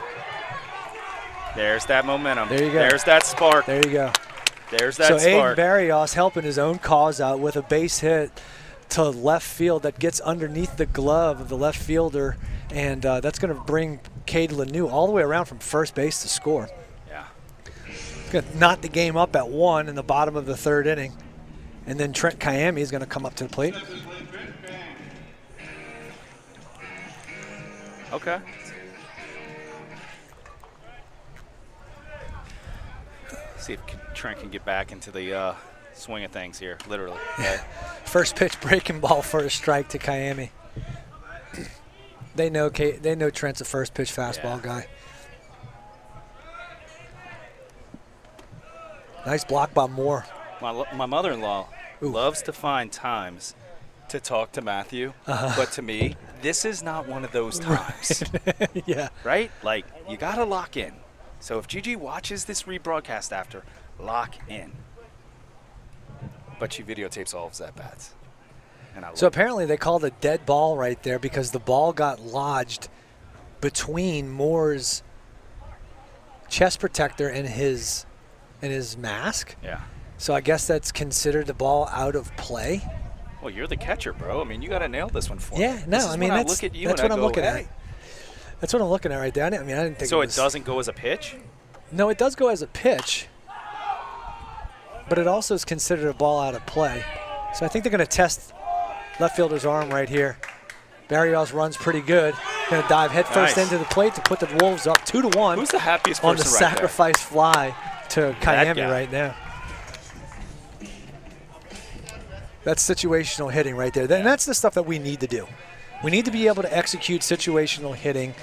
There's that momentum. There you go. There's that spark. There you go. There's that spark. So Aiden Barrios helping his own cause out with a base hit to left field that gets underneath the glove of the left fielder, and that's going to bring Cade Lanew all the way around from first base to score. Yeah. Going to knot the game up at 1 in the bottom of the 3rd inning. And then Trent Kayami is going to come up to the plate. Okay. See if Trent can get back into the swing of things here, literally. Okay. First pitch breaking ball for a strike to Kayami. They know Trent's a first pitch fastball guy. Nice block by Moore. My mother-in-law loves to find times to talk to Matthew, but to me, this is not one of those times. Yeah. Right? Like, you got to lock in. So if Gigi watches this rebroadcast after, lock in. But she videotapes all of his at-bats. So apparently they called a dead ball right there because the ball got lodged between Moore's chest protector and his mask. Yeah. So I guess that's considered the ball out of play. Well, you're the catcher, bro. I mean, you got to nail this one for me. Yeah, no, I mean, that's what I'm looking at. That's what I'm looking at right there. I didn't think so. It doesn't go as a pitch? No, it does go as a pitch, but it also is considered a ball out of play. So I think they're going to test left fielder's arm right here. Barrios runs pretty good. Going to dive headfirst into the plate to put the Wolves up 2-1. Who's the happiest on person the sacrifice fly to Kayami right now? That's situational hitting right there. And that's the stuff that we need to do. We need to be able to execute situational hitting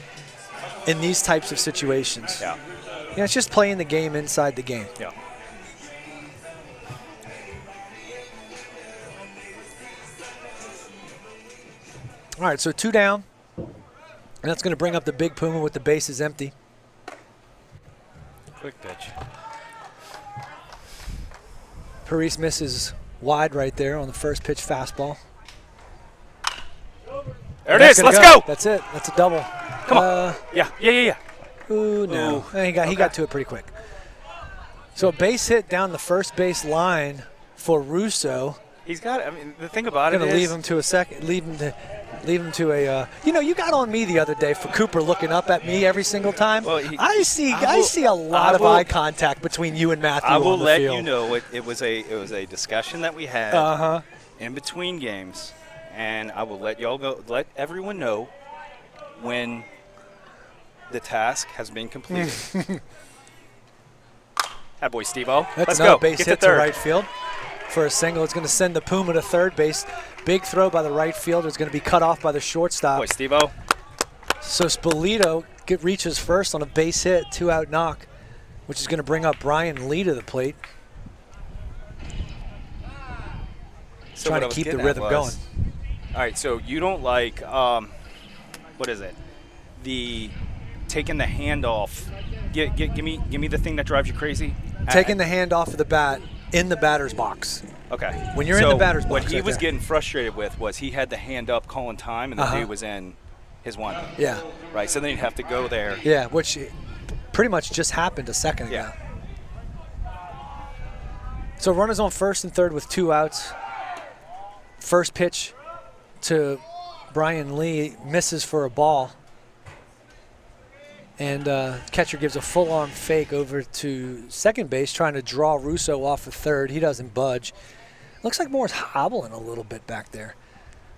in these types of situations. Yeah. You know, it's just playing the game inside the game. Yeah. All right, so 2 down. And that's going to bring up the big Puma with the bases empty. Quick pitch. Paris misses wide right there on the first pitch fastball. There it is. Let's go. That's it. That's a double. Come on. Yeah. Ooh, no. Ooh. He got to it pretty quick. So a base hit down the first base line for Russo. He's got. I mean, the thing about it is going to leave him to a second. Leave him to a. You got on me the other day for Cooper looking up at me every single time. Well, I see a lot of eye contact between you and Matthew. I will on the let field. you know it was a discussion that we had in between games, and I will let everyone know when the task has been completed. That boy, Steve-O. Let's go. Base hit to right field for a single. It's going to send the Puma to third base. Big throw by the right fielder. It's going to be cut off by the shortstop. Boy, Steve-O. So Spolito reaches first on a base hit, 2-out knock, which is going to bring up Brian Lee to the plate. So trying to keep the rhythm going. All right, so you don't like, what is it? The taking the hand off. Give me the thing that drives you crazy. Taking the hand off of the bat in the batter's box. Okay. When you're in the batter's box. What he was getting frustrated with was he had the hand up calling time, and the dude was in his one. Yeah. Right, so then you'd have to go there. Yeah, which pretty much just happened a second ago. So runners on first and third with 2 outs. First pitch to Brian Lee misses for a ball. And catcher gives a full-arm fake over to second base, trying to draw Russo off of third. He doesn't budge. Looks like Moore's hobbling a little bit back there.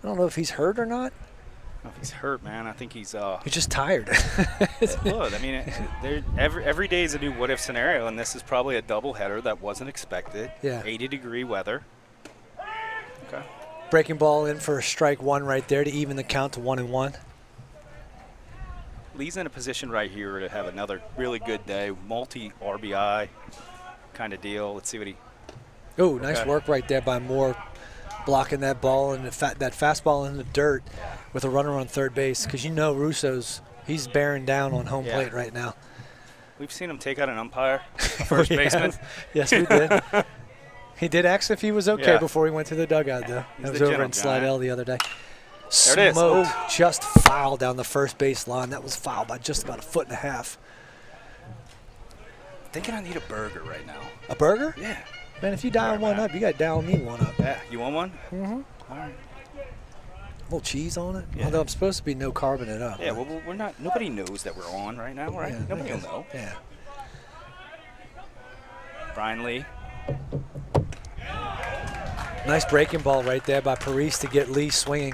I don't know if he's hurt or not. I don't know if he's hurt, man. I think he's just tired. Look, I mean, every day is a new what-if scenario, and this is probably a doubleheader that wasn't expected. Yeah. 80-degree weather. Okay. Breaking ball in for a strike 1 right there to even the count to 1-1. Lee's in a position right here to have another really good day, multi-RBI kind of deal. Let's see what he. Oh, nice work right there by Moore. blocking that ball and that fastball in the dirt with a runner on third base, because you know he's bearing down on home plate right now. We've seen him take out an umpire, a first baseman. Yes, we did. He did ask if he was okay before he went to the dugout, though. That was over in Slidell the other day. There it is. Smoked, just fouled down the first base line. That was fouled by just about 1.5 feet. Thinking I need a burger right now. A burger? Yeah. Man, if you dial one up, you got to dial me one up. Yeah. You want one? Mm-hmm. All right. A little cheese on it? Yeah. Although I'm supposed to be no carbing it up. Yeah, well, we're not. Nobody knows that we're on right now, right? Yeah, Nobody will know. Yeah. Brian Lee. Nice breaking ball right there by Parise to get Lee swinging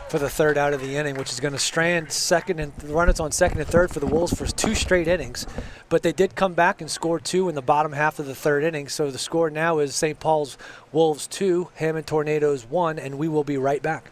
for the third out of the inning, which is going to strand second and runners on second and third for the Wolves for 2 straight innings. But they did come back and score 2 in the bottom half of the third inning. So the score now is St. Paul's Wolves 2, Hammond Tornadoes 1, and we will be right back.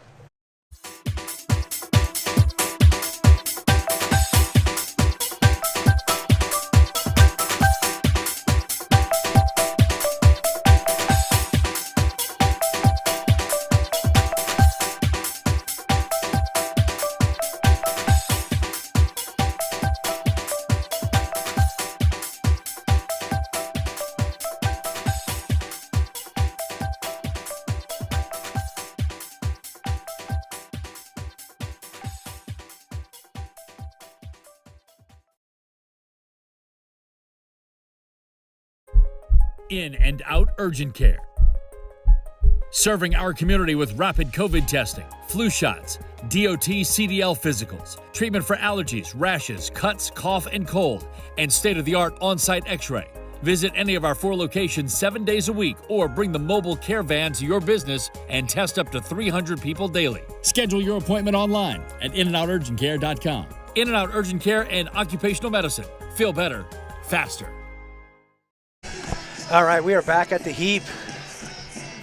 In and out urgent care. Serving our community with rapid COVID testing, flu shots, DOT CDL physicals, treatment for allergies, rashes, cuts, cough, and cold, and state-of-the-art on-site x-ray. Visit any of our 4 locations 7 days a week or bring the mobile care van to your business and test up to 300 people daily. Schedule your appointment online at inandourgentcare.com. In-N-Out Urgent Care and Occupational Medicine. Feel better, faster. All right, we are back at the Heap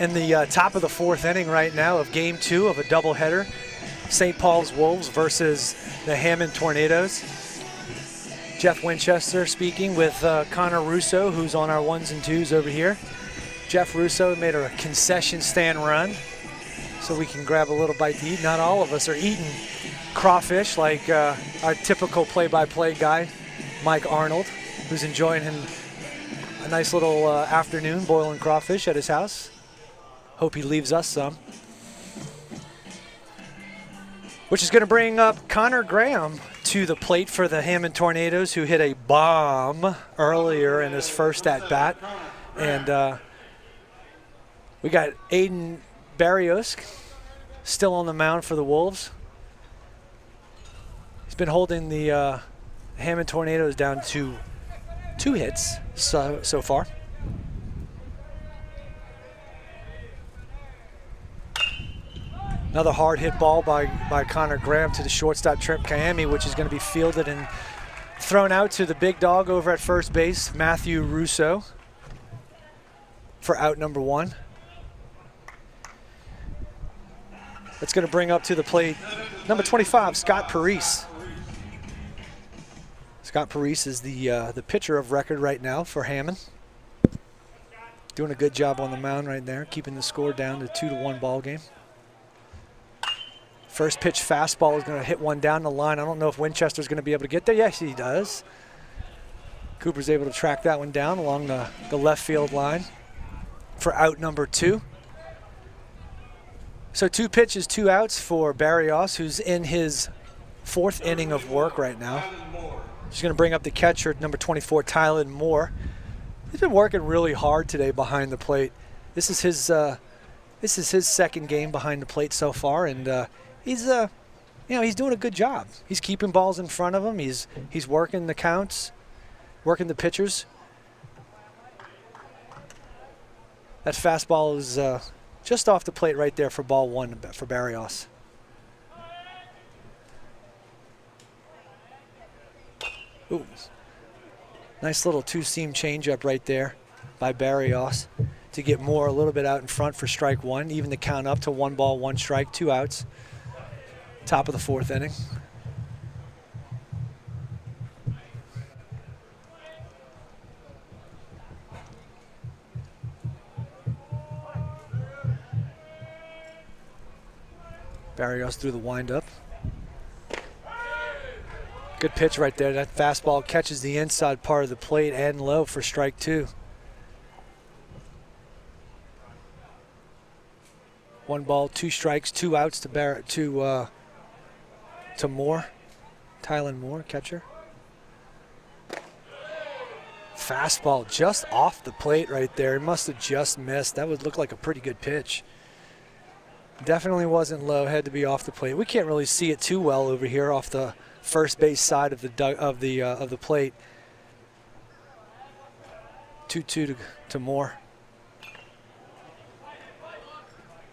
in the top of the 4th inning right now of Game 2 of a doubleheader. St. Paul's Wolves versus the Hammond Tornadoes. Jeff Winchester speaking with Connor Russo, who's on our 1s and 2s over here. Jeff Russo made a concession stand run so we can grab a little bite to eat. Not all of us are eating crawfish like our typical play-by-play guy, Mike Arnold, who's enjoying a nice little afternoon boiling crawfish at his house. Hope he leaves us some. Which is going to bring up Connor Graham to the plate for the Hammond Tornadoes, who hit a bomb earlier in his first at-bat. And we got Aiden Barrios still on the mound for the Wolves. He's been holding the Hammond Tornadoes down to 2 hits so far. Another hard hit ball by Connor Graham to the shortstop Trent Kayami, which is going to be fielded and thrown out to the big dog over at first base, Matthew Russo, for out number 1. That's going to bring up to the plate number 25, Scott Parise. Scott Parise is the pitcher of record right now for Hammond. Doing a good job on the mound right there, keeping the score down to 2-1 ball game. First pitch fastball is going to hit one down the line. I don't know if Winchester's going to be able to get there. Yes, he does. Cooper's able to track that one down along the left field line for out number 2. So 2 pitches, 2 outs for Barrios, who's in his 4th inning of work right now. He's going to bring up the catcher, number 24, Tyler Moore. He's been working really hard today behind the plate. This is his 2nd game behind the plate so far, and he's doing a good job. He's keeping balls in front of him. He's working the counts, working the pitchers. That fastball is just off the plate right there for ball 1 for Barrios. Ooh. Nice little 2-seam changeup right there by Barrios to get Moore a little bit out in front for strike 1, even the count up to 1 ball, 1 strike, 2 outs. Top of the 4th inning. Barrios through the windup. Good pitch right there. That fastball catches the inside part of the plate and low for strike 2. 1 ball, 2 strikes, 2 outs to Moore. Tylen Moore, catcher. Fastball just off the plate right there. It must have just missed. That would look like a pretty good pitch. Definitely wasn't low. Had to be off the plate. We can't really see it too well over here off the first base side of the plate. 2-2 to Moore.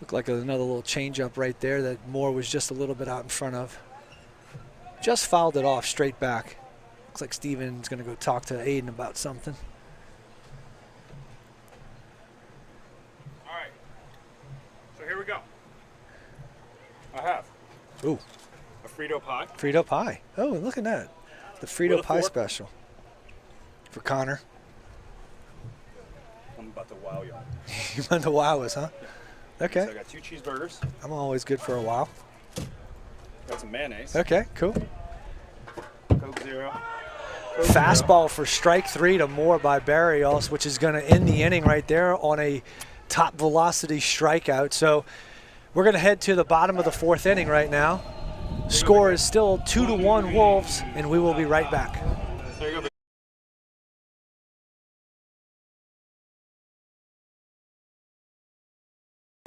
Looked like another little changeup right there that Moore was just a little bit out in front of. Just fouled it off straight back. Looks like Steven's going to go talk to Aiden about something. All right. So here we go. I have. Ooh. A Frito pie. Frito pie. Oh, look at that. The Frito pie fork. special. For Connor. I'm about to wow y'all. You want to wow us, huh? Okay. So I got 2 cheeseburgers. I'm always good for a wow. Got some mayonnaise. Okay, cool. Coke Zero. Coke Fastball for strike 3 to Moore by Barrios, which is going to end the inning right there on a top velocity strikeout. So we're going to head to the bottom of the 4th inning right now. Score is still 2-1 Wolves, and we will be right back. There you go.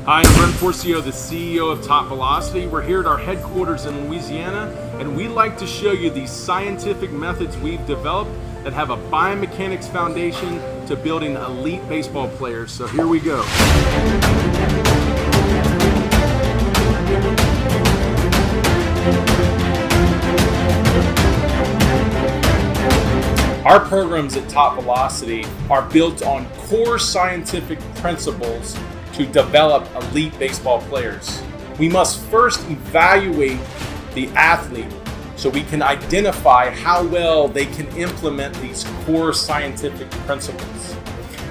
Hi, I'm Brent Forcio, the CEO of Top Velocity. We're here at our headquarters in Louisiana, and we like to show you these scientific methods we've developed that have a biomechanics foundation to building elite baseball players. So here we go. Our programs at Top Velocity are built on core scientific principles to develop elite baseball players. We must first evaluate the athlete so we can identify how well they can implement these core scientific principles.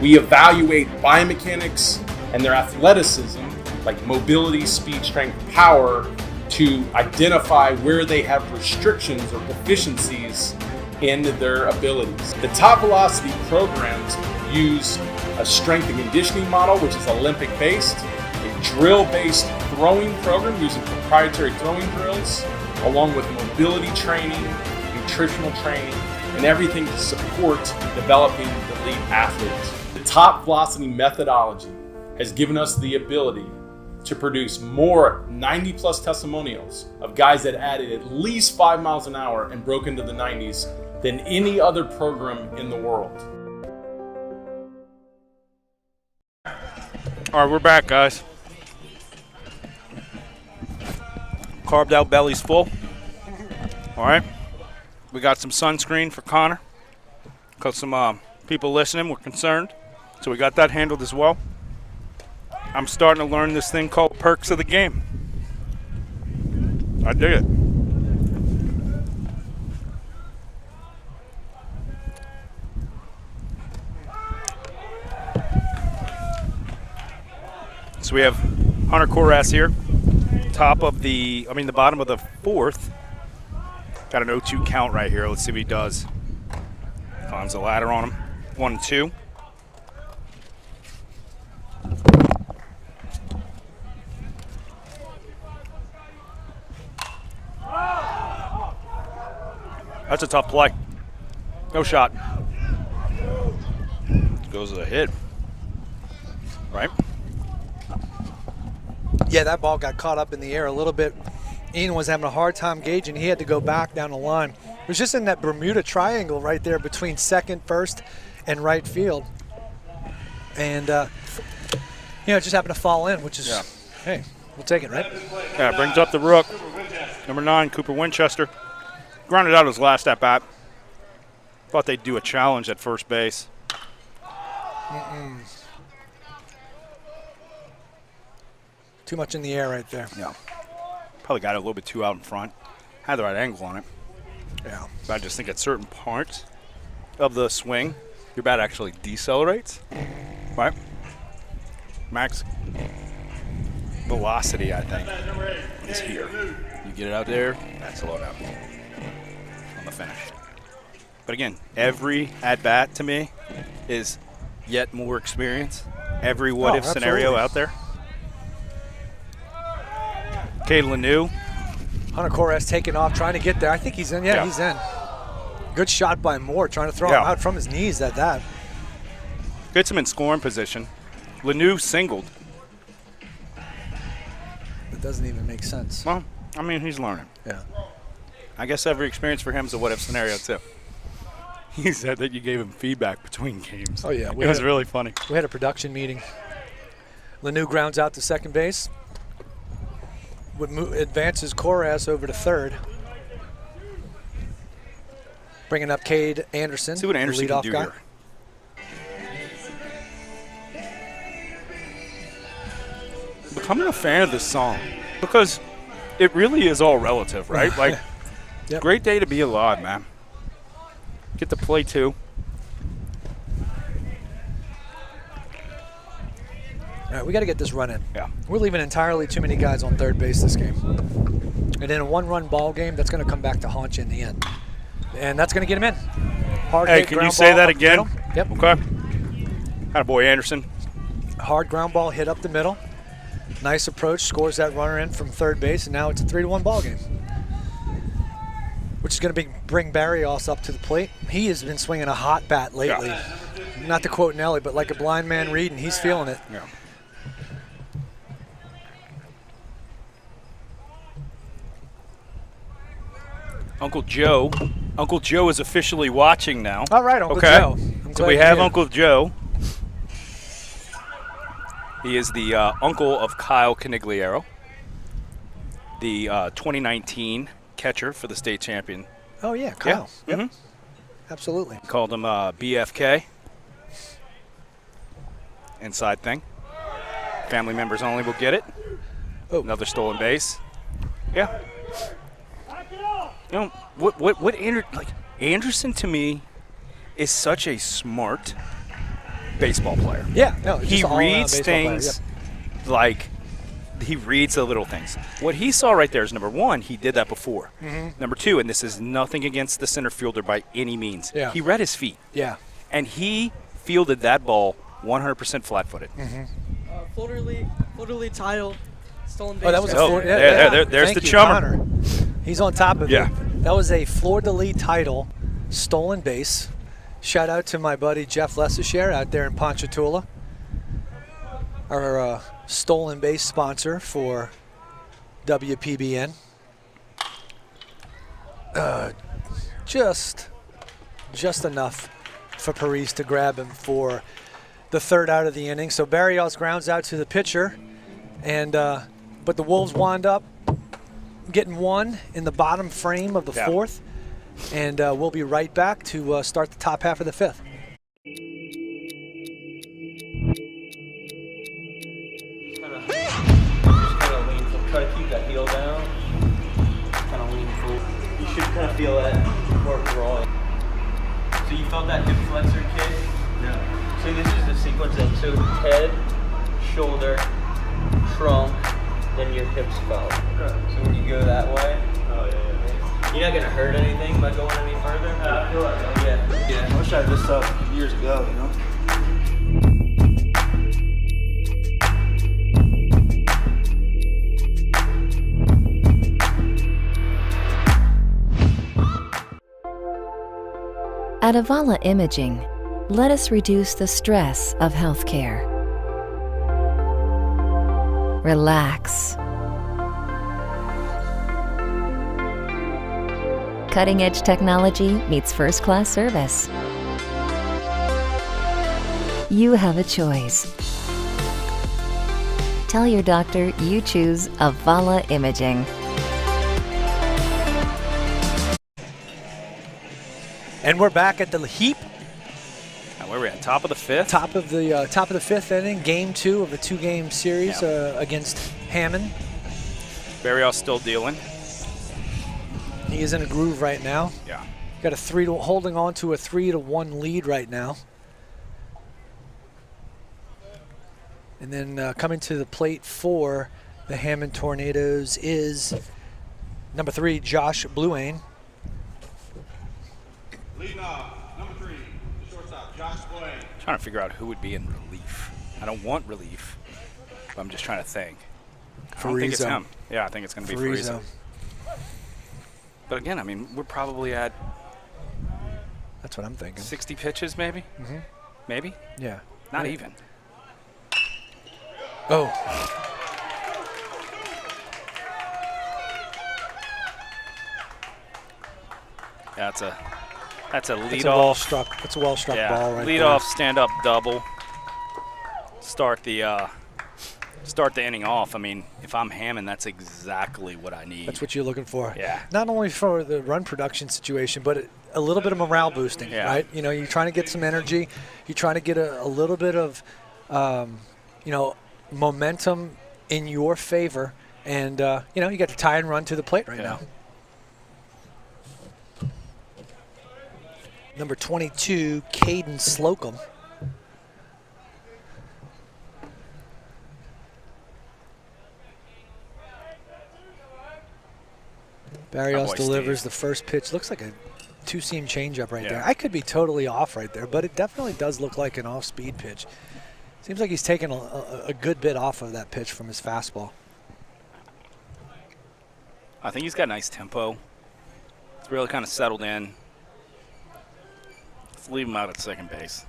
We evaluate biomechanics and their athleticism, like mobility, speed, strength, power, to identify where they have restrictions or deficiencies in their abilities. The Top Velocity programs use a strength and conditioning model, which is Olympic-based, a drill-based throwing program using proprietary throwing drills, along with mobility training, nutritional training, and everything to support developing the elite athletes. The Top Velocity methodology has given us the ability to produce more 90-plus testimonials of guys that added at least 5 miles an hour and broke into the 90s than any other program in the world. All right, we're back, guys. Carved out belly's full. All right. We got some sunscreen for Connor because some people listening were concerned. So we got that handled as well. I'm starting to learn this thing called perks of the game. I dig it. So we have Hunter Korass here, the bottom of the 4th. Got an 0-2 count right here. Let's see what he does. Climbs the ladder on him. 1-2. That's a tough play. No shot. Goes to the hit. Right? Yeah, that ball got caught up in the air a little bit. Ian was having a hard time gauging. He had to go back down the line. It was just in that Bermuda triangle right there between second, first, and right field. And, it just happened to fall in, which is, hey, we'll take it, right? Yeah, brings up the rook. Number 9, Cooper Winchester. Grounded out his last at-bat. Thought they'd do a challenge at first base. Too much in the air right there. Yeah. Probably got it a little bit too out in front. Had the right angle on it. Yeah. But I just think at certain parts of the swing, your bat actually decelerates. Right? Max velocity, I think. is here. You get it out there, that's a loadout on the finish. But again, every at-bat to me is yet more experience. Every what-if scenario out there. Cade Lanou. Hunter Corraz taking off, trying to get there. I think he's in. Yeah, he's in. Good shot by Moore, trying to throw him out from his knees at that. Gets him in scoring position. Lanou singled. It doesn't even make sense. Well, I mean, he's learning. Yeah. I guess every experience for him is a what-if scenario, too. He said that you gave him feedback between games. Oh, yeah. It was really funny. We had a production meeting. Lanou grounds out to second base. Advances Corraz over to third. Bringing up Cade Anderson. See what Anderson can do guy. here. Becoming a fan of this song because it really is all relative, right? Like, great day to be alive, man. Get to play two. All right, we got to get this run in. Yeah. We're leaving entirely too many guys on third base this game. And in a one-run ball game, that's going to come back to haunt you in the end. And that's going to get him in. Hard Hey, hit, can you ground say ball that up the again? middle. Yep. Okay. Attaboy, Anderson. Hard ground ball hit up the middle. Nice approach, scores that runner in from third base, and now it's a 3-1 ball game. Which is going to bring Barrios up to the plate. He has been swinging a hot bat lately. Yeah. Not to quote Nelly, but like a blind man reading, he's feeling it. Yeah. Uncle Joe is officially watching now. All right, Uncle Joe. So we have Uncle Joe. He is the uncle of Kyle Canigliaro, the 2019 catcher for the state champion. Oh, yeah, Kyle. Yeah. Yep. Absolutely. Called him BFK. Inside thing. Family members only will get it. Oh. Another stolen base. Yeah. You know, what Anderson to me is such a smart baseball player. Yeah, no, he reads things like he reads the little things. What he saw right there is number one, he did that before. Mm-hmm. Number two, and this is nothing against the center fielder by any means. Yeah. He read his feet. Yeah. And he fielded that ball 100% flat-footed. Mm-hmm. Florida League title, stolen base. Oh, that was there's the chummer. Connor. He's on top of Yeah. it. That was a Fleur-de-Lis title, stolen base. Shout out to my buddy Jeff Lesashare out there in Ponchatoula, our stolen base sponsor for WPBN. Just enough for Paris to grab him for the third out of the inning. So Barrios grounds out to the pitcher, and but the Wolves wound up getting one in the bottom frame of the fourth, and we'll be right back to start the top half of the fifth. Just kind of lean forward. Try to keep that heel down. Kind of lean forward. You should kind of feel that more drawing. So you felt that hip flexor kick? Yeah. So this is the sequence then. So head, shoulder, trunk, then your hips felt. Okay. So when you go that way, you're not gonna hurt anything by going any further. I feel like that. Yeah. I wish I had this stuff years ago, you know. At Avala Imaging, let us reduce the stress of healthcare. Relax. Cutting-edge technology meets first-class service. You have a choice. Tell your doctor you choose Avala Imaging. And we're back at the Heap. Now, where are we at? Top of the fifth? Top of the fifth inning, game 2 of a 2-game series against Hammond. Barrios still dealing. He is in a groove right now. Yeah. Got holding on to a 3-1 lead right now. And then coming to the plate for the Hammond Tornadoes is number 3, Josh Bluane. Leading off, number 3, the shortstop, Josh Bluane. Trying to figure out who would be in relief. I don't want relief, but I'm just trying to think. I don't think it's him. Yeah, I think it's going to be Frieza. But again, I mean, we're probably at... That's what I'm thinking. 60 pitches, maybe? Mm-hmm. Maybe? Yeah. Not even. Oh. That's a lead That's a off. That's a well-struck ball right lead there. off, stand-up double. Start the inning off. I mean, if I'm Hammond, that's exactly what I need. That's what you're looking for. Yeah. Not only for the run production situation, but a little bit of morale boosting, right? You know, you're trying to get some energy. You're trying to get a little bit of, momentum in your favor. And, you got to tie and run to the plate right now. Number 22, Caden Slocum. Barrios delivers the first pitch. Looks like a two-seam changeup right there. I could be totally off right there, but it definitely does look like an off-speed pitch. Seems like he's taken a good bit off of that pitch from his fastball. I think he's got nice tempo. It's really kind of settled in. Let's leave him out at second base.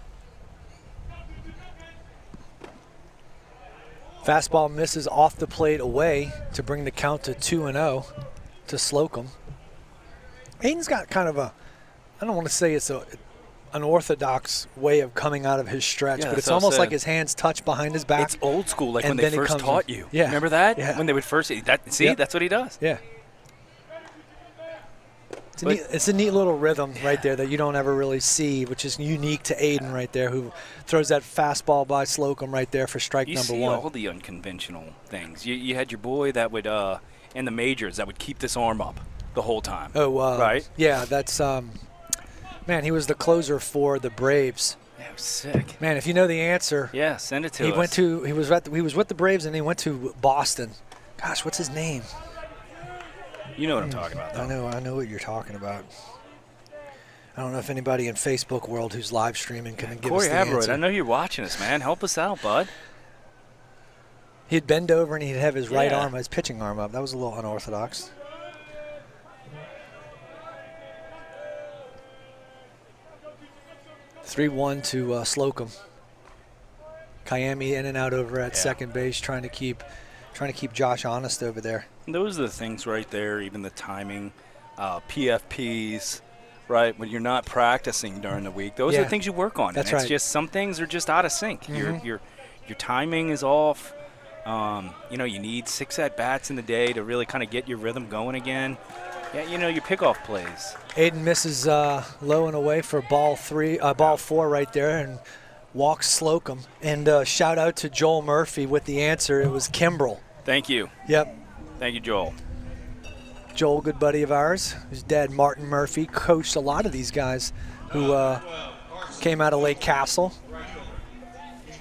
Fastball misses off the plate away to bring the count to 2-0 to Slocum. Aiden's got kind of I don't want to say it's an unorthodox way of coming out of his stretch, but it's almost like his hands touch behind his back. It's old school, like when they first taught you. Yeah. Remember that? Yeah. When they would first that's what he does. Yeah. It's a neat little rhythm right there that you don't ever really see, which is unique to Aiden right there, who throws that fastball by Slocum right there for strike number 1. You see all the unconventional things. You had your boy that would, in the majors, that would keep this arm up the whole time. Oh, right? Yeah, that's, man, he was the closer for the Braves. Yeah, it was sick. Man, if you know the answer. Yeah, send it to us. He was with the Braves, and he went to Boston. Gosh, what's his name? You know what I'm talking about, though. I know what you're talking about. I don't know if anybody in Facebook world who's live streaming can give us the answer. I know you're watching us, man. Help us out, bud. He'd bend over and he'd have his right arm, his pitching arm up. That was a little unorthodox. (3-1) to Slocum. Kayami in and out over at second base, trying to keep Josh honest over there. And those are the things right there, even the timing, PFPs, right? When you're not practicing during the week, those are the things you work on. That's and it's just some things are just out of sync. Mm-hmm. Your timing is off. You need 6 at-bats in the day to really kind of get your rhythm going again. Yeah, your pickoff plays. Aiden misses low and away for ball 4 right there, and walks Slocum. And shout out to Joel Murphy with the answer. It was Kimbrell. Thank you. Yep. Thank you, Joel. Joel, good buddy of ours. His dad, Martin Murphy, coached a lot of these guys who came out of Lake Castle.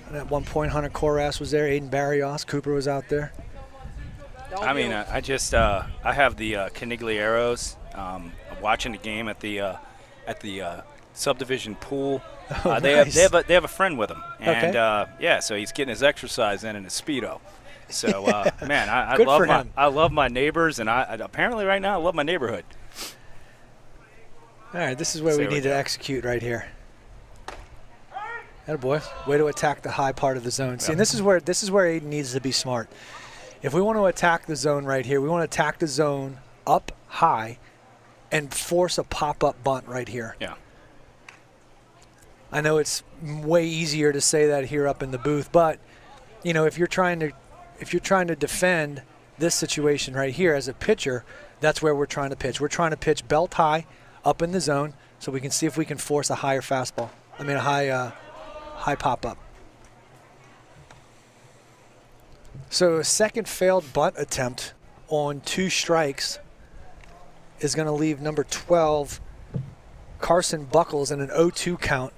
And at one point, Hunter Korass was there. Aiden Barrios, Cooper was out there. I mean, I have the Caniglieros watching the game at the subdivision pool. They have a friend with him, and so he's getting his exercise in his Speedo. So man, I love my neighbors, and I apparently right now I love my neighborhood. All right, this is where we need to execute right here. Attaboy. Way to attack the high part of the zone. See, and this is where Aiden needs to be smart. If we want to attack the zone right here, we want to attack the zone up high and force a pop-up bunt right here. Yeah. I know it's way easier to say that here up in the booth, but if you're trying to defend this situation right here as a pitcher, that's where we're trying to pitch. We're trying to pitch belt high up in the zone so we can see if we can force a higher fastball. I mean a high pop-up. So a second failed bunt attempt on 2 strikes is going to leave number 12, Carson Buckles, in an 0-2 count.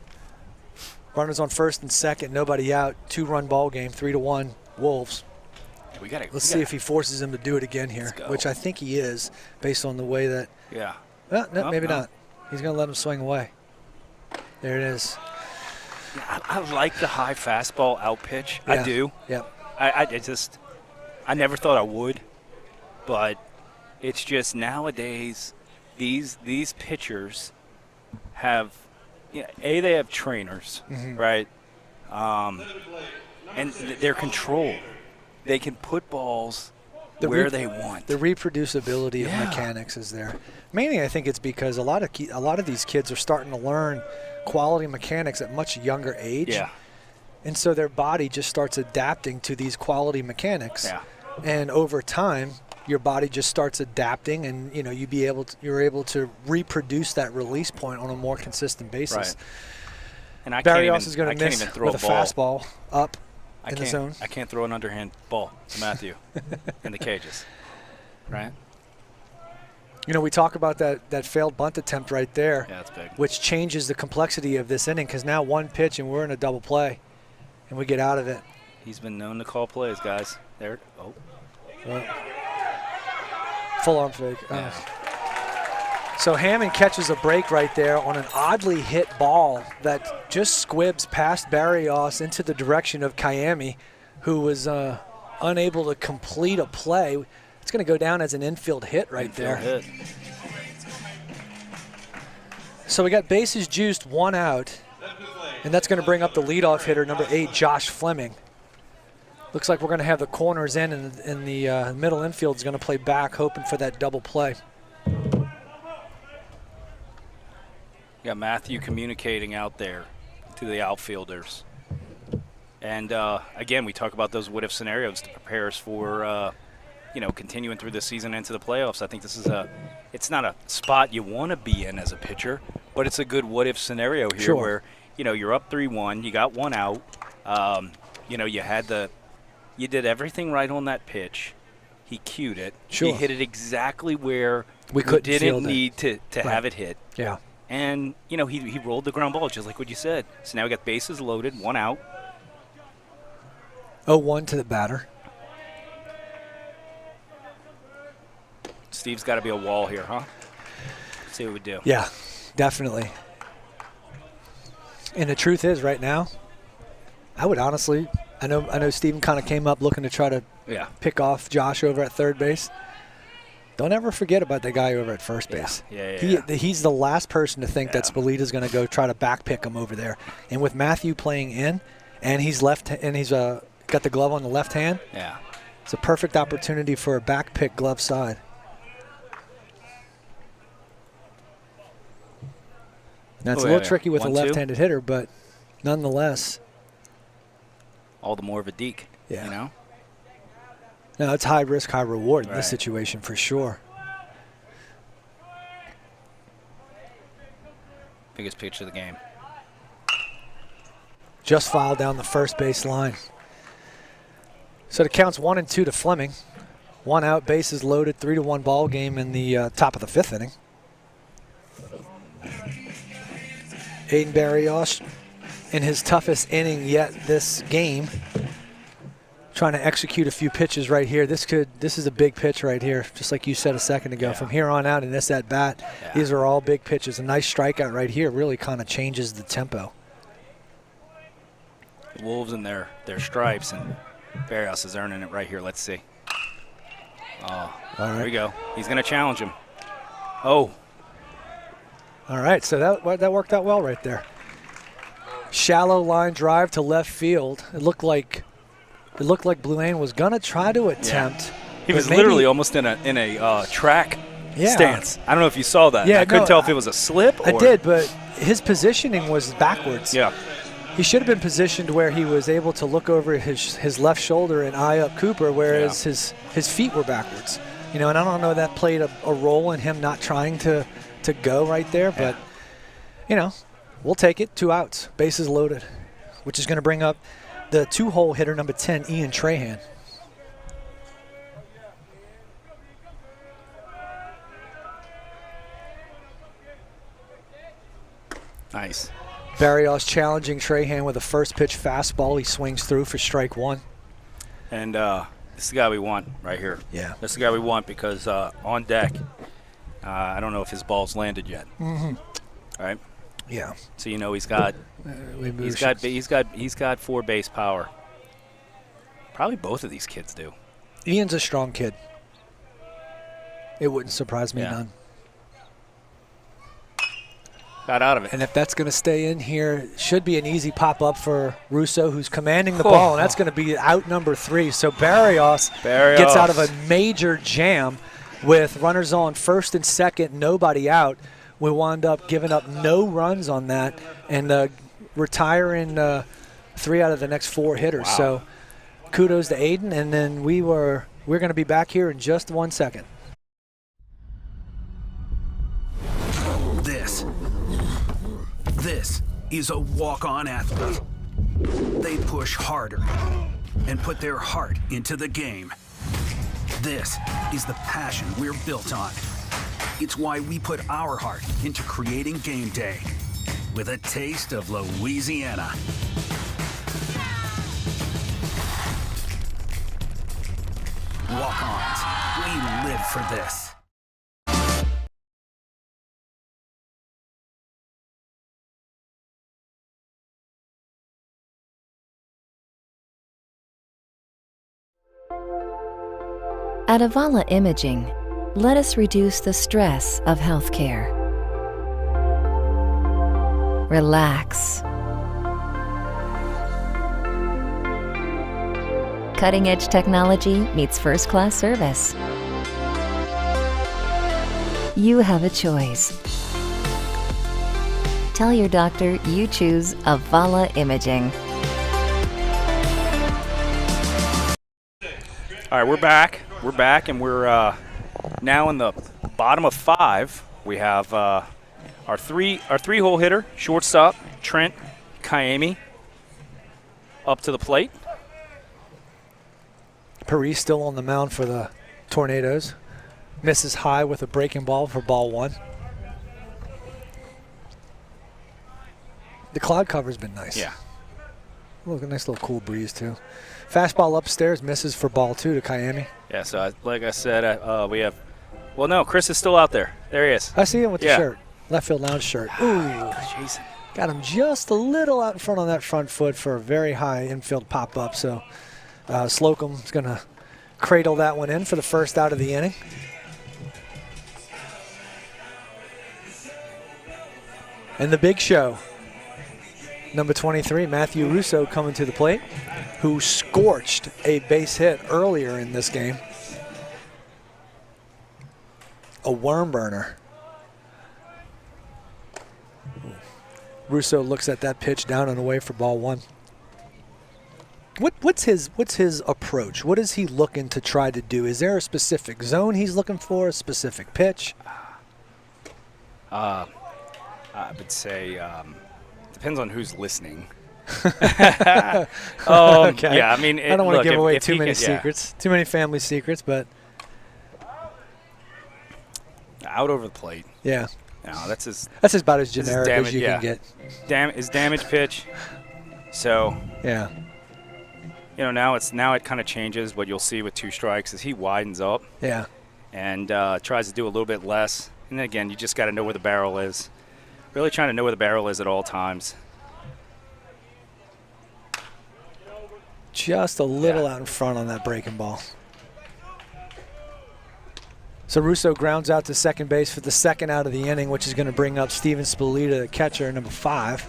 Runners on first and second, nobody out. 2-run ball game, 3-1 Wolves. Let's see if he forces him to do it again here, which I think he is, based on the way that. Yeah. Well, no, maybe not. He's going to let him swing away. There it is. Yeah, I like the high fastball out pitch. Yeah. I do. Yep. I never thought I would, but it's just nowadays these pitchers have, they have trainers, right? And they're controlled. They can put balls where they want. The reproducibility of mechanics is there. Mainly, I think it's because a lot of these kids are starting to learn quality mechanics at much younger age. Yeah. And so their body just starts adapting to these quality mechanics. Yeah. And over time, your body just starts adapting, and you're able to reproduce that release point on a more consistent basis. Right. And Barrios is going to miss with a fastball up in the zone. I can't throw an underhand ball to Matthew in the cages, right? We talk about that failed bunt attempt right there. Yeah, that's big. Which changes the complexity of this inning, because now one pitch and we're in a double play, and we get out of it. He's been known to call plays, guys. There. Oh. Full arm fake. Yeah. So Hammond catches a break right there on an oddly hit ball that just squibs past Barrios into the direction of Kayami, who was unable to complete a play. It's going to go down as an infield hit right there. So we got bases juiced, one out, and that's going to bring up the leadoff hitter, number 8, Josh Fleming. Looks like we're going to have the corners in, and the middle infield is going to play back, hoping for that double play. Yeah, Matthew communicating out there to the outfielders. And, again, we talk about those what-if scenarios to prepare us for, continuing through the season into the playoffs. I think this is it's not a spot you want to be in as a pitcher, but it's a good what-if scenario here where, you're up 3-1, you got one out, you did everything right on that pitch. He cued it. Sure. He hit it exactly where we didn't need to have it hit. Yeah. And, he rolled the ground ball, just like what you said. So now we got bases loaded, one out. 0-1 to the batter. Steve's got to be a wall here, huh? Let's see what we do. Yeah, definitely. And the truth is, right now, I would honestly, I know Steven kind of came up looking to try to pick off Josh over at third base. Don't ever forget about the guy over at first base. He's the last person to think that Spalita's going to go try to back pick him over there. And with Matthew playing in, and he's got the glove on the left hand. Yeah, it's a perfect opportunity for a back pick glove side. Now it's a little tricky with a left-handed hitter, but nonetheless, all the more of a deke. No, it's high risk, high reward in this situation for sure. Biggest pitch of the game. Just filed down the first base line. So the count's 1-2 to Fleming. One out, bases loaded, 3-1 ball game in the top of the 5th inning. Aiden Barrios in his toughest inning yet this game, trying to execute a few pitches right here. This is a big pitch right here, just like you said a second ago. From here on out in this at bat, these are all big pitches. A nice strikeout right here really kind of changes the tempo. The Wolves in their stripes, and Barrios is earning it right here. Let's see. There we go. He's going to challenge him. Oh. All right, so that worked out well right there. Shallow line drive to left field. It looked like Blue Ane was going to try to attempt. He was literally almost in a track stance. I don't know if you saw that. I couldn't tell if it was a slip or. I did, but his positioning was backwards. Yeah. He should have been positioned where he was able to look over his left shoulder and eye up Cooper, whereas his feet were backwards. And I don't know that played a role in him not trying to go right there, but we'll take it. 2 outs, bases loaded, which is going to bring up the 2-hole hitter, number 10, Ian Trahan. Nice. Barrios challenging Trahan with a first pitch fastball. He swings through for strike 1. And This is the guy we want right here. Yeah. This is the guy we want because on deck, I don't know if his ball's landed yet. Mm-hmm. All right. Yeah. So you know he's got 4 base power. Probably both of these kids do. Ian's a strong kid. It wouldn't surprise me none. Got out of it. And if that's going to stay in here, it should be an easy pop-up for Russo, who's commanding the ball, and that's going to be out number 3. So Barrios gets out of a major jam with runners on first and second, nobody out. We wound up giving up no runs on that and retiring 3 out of the next 4 hitters. Wow. So kudos to Aiden, and then we're going to be back here in just 1 second. This is a walk-on athlete. They push harder and put their heart into the game. This is the passion we're built on. It's why we put our heart into creating game day with a taste of Louisiana. Walk-ons, we live for this. At Avala Imaging, let us reduce the stress of healthcare. Relax. Cutting-edge technology meets first-class service. You have a choice. Tell your doctor you choose Avala Imaging. All right, we're back. We're back, and we're now in the bottom of 5. We have our three-hole hitter, shortstop Trent Kaimi, up to the plate. Paris still on the mound for the Tornadoes. Misses high with a breaking ball for ball 1. The cloud cover's been nice. Yeah. Look, a nice little cool breeze, too. Fastball upstairs, misses for ball 2 to Kaimi. Yeah, so like I said, we have – well, no, Chris is still out there. There he is. I see him with the shirt. Left field lounge shirt. Ooh. Jason. Got him just a little out in front on that front foot for a very high infield pop-up. So Slocum's going to cradle that one in for the first out of the inning. And the big show. Number 23, Matthew Russo, coming to the plate, who scorched a base hit earlier in this game. A worm burner. Russo looks at that pitch down and away for ball 1. What's his approach? What is he looking to try to do? Is there a specific zone he's looking for, a specific pitch? I would say depends on who's listening. Okay. Yeah, I mean, I don't want to give away if too many secrets, too many family secrets, but out over the plate. Yeah. No, that's about as generic as you can get. His damage pitch. So yeah. You know, now it kind of changes. What you'll see with 2 strikes is he widens up. Yeah. And tries to do a little bit less. And then again, you just got to know where the barrel is. Really trying to know where the barrel is at all times. Just a little out in front on that breaking ball. So Russo grounds out to second base for the second out of the inning, which is going to bring up Steven Spalita, the catcher, number 5.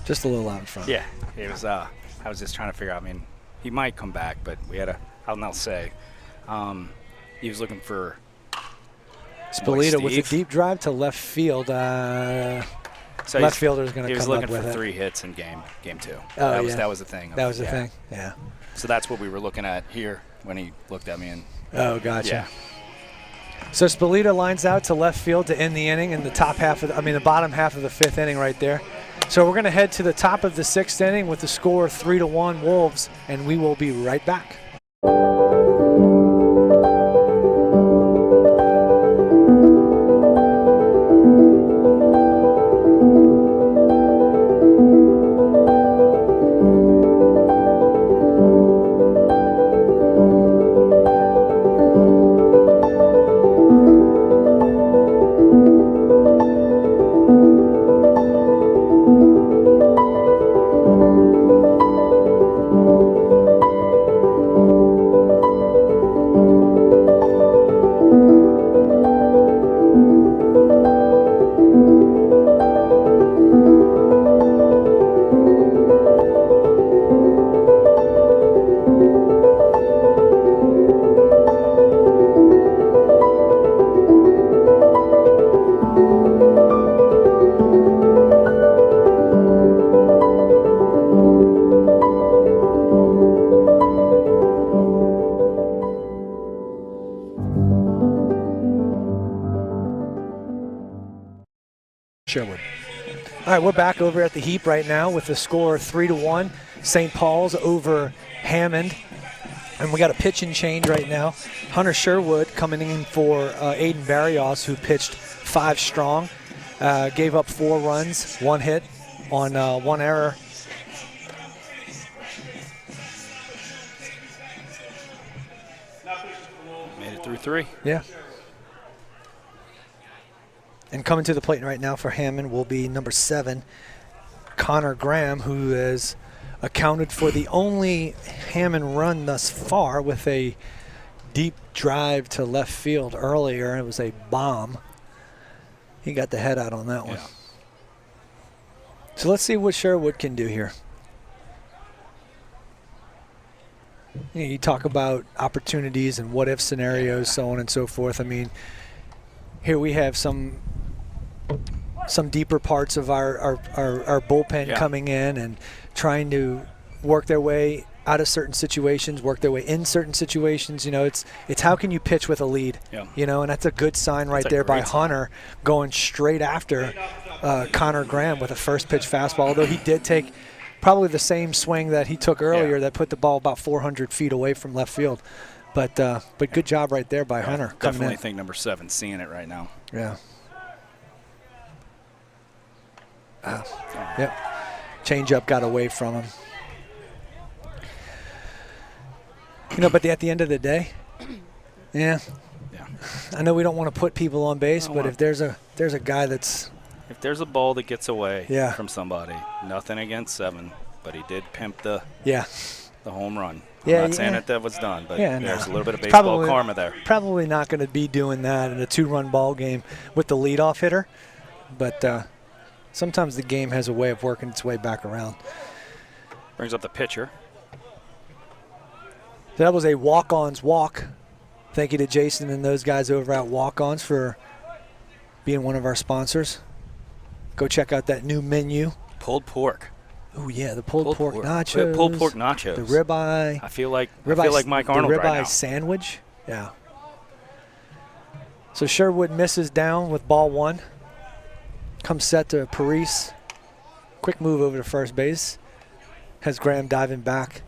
Just a little out in front. Yeah, it was. I was just trying to figure out. I mean, he might come back, but we had I'll not say. He was looking for Spalita with a deep drive to left field. So left fielder is going to come up with it. He was looking for 3 hits in game 2. Oh, that was the thing. That was the thing. Yeah. So that's what we were looking at here when he looked at me and. Oh, gotcha. Yeah. So Spalita lines out to left field to end the inning in the the bottom half of the 5th inning right there. So we're going to head to the top of the 6th inning with the score 3-1 Wolves, and we will be right back. Sherwood. All right, we're back over at the heap right now with the score 3-1. St. Paul's over Hammond. And we got a pitch and change right now. Hunter Sherwood coming in for Aiden Barrios, who pitched 5 strong. Gave up 4 runs, 1 hit on 1 error. Made it through 3. Yeah. And coming to the plate right now for Hammond will be number 7, Connor Graham, who has accounted for the only Hammond run thus far with a deep drive to left field earlier. It was a bomb. He got the head out on that one. So let's see what Sherwood can do here. You talk about opportunities and what-if scenarios, so on and so forth. I mean, here we have some deeper parts of our bullpen coming in and trying to work their way out of certain situations, work their way in certain situations. You know, it's how can you pitch with a lead? You know, and that's a good sign right there by Hunter going straight after Connor Graham with a first pitch fastball, although he did take probably the same swing that he took earlier that put the ball about 400 feet away from left field. But good job right there by Hunter. Definitely think number 7 seeing it right now. Yeah. Yep. Changeup got away from him. You know, but at the end of the day, I know we don't want to put people on base, but if there's a guy that's – if there's a ball that gets away Yeah. from somebody, nothing against 7, but he did pimp the home run. I'm Yeah, not saying that was done, but Yeah, there's no. a little bit of It's baseball karma there. Probably not going to be doing that in a 2-run ball game with the leadoff hitter, but sometimes the game has a way of working its way back around. Brings up the pitcher. That was a walk-ons walk. Thank you to Jason and those guys over at Walk-Ons for being one of our sponsors. Go check out that new menu. Pulled pork. Oh yeah, the pulled pork nachos. Pulled pork nachos. The ribeye. I feel like Mike Arnold the ribeye right now. sandwich. Yeah. So Sherwood misses down with ball 1. Comes set to Parise. Quick move over to first base. Has Graham diving back.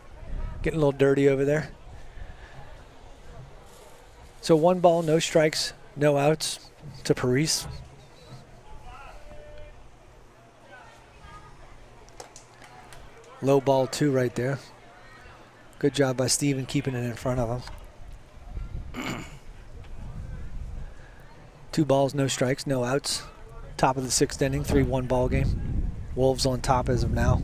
Getting a little dirty over there. So 1 ball, no strikes, no outs to Parise. Low ball 2 right there. Good job by Steven keeping it in front of him. 2 balls, no strikes, no outs. Top of the 6th inning, 3-1 ball game. Wolves on top as of now.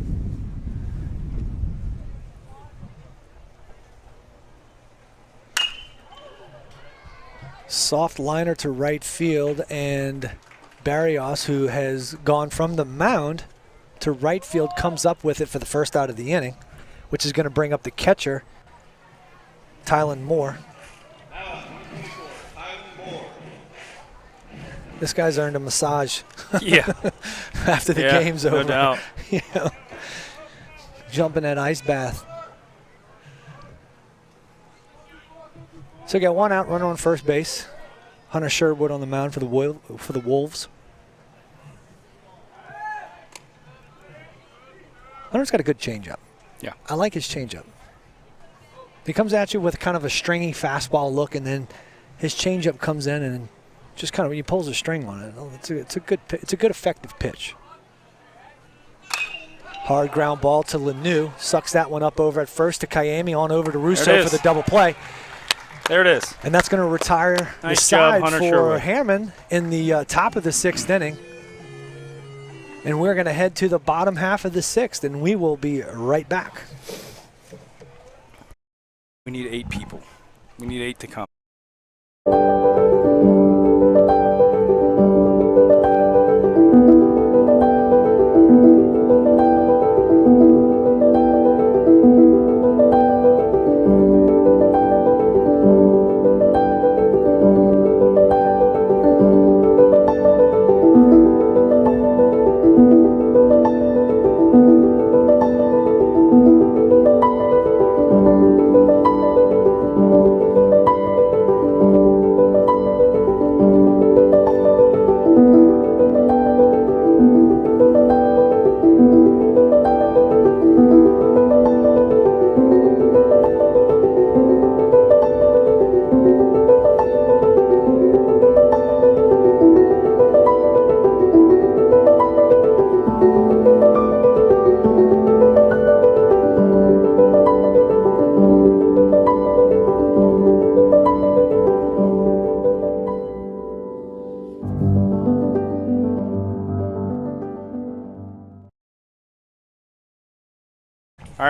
Soft liner to right field, and Barrios, who has gone from the mound to right field, comes up with it for the first out of the inning, which is going to bring up the catcher, Tylen Moore. This guy's earned a massage. Yeah. After the game's over. No doubt. You know, jumping that ice bath. So we got 1 out, runner on first base. Hunter Sherwood on the mound for the Wolves. Hunter's got a good changeup. Yeah. I like his changeup. He comes at you with kind of a stringy fastball look, and then his changeup comes in and just kind of he pulls a string on it. It's a good effective pitch. Hard ground ball to Lanu. Sucks that one up over at first to Kayemi, on over to Russo for the double play. There it is. And that's going to retire the side for Hammond in the top of the 6th inning. And we're going to head to the bottom half of the 6th, and we will be right back. We need 8 people. We need 8 to come.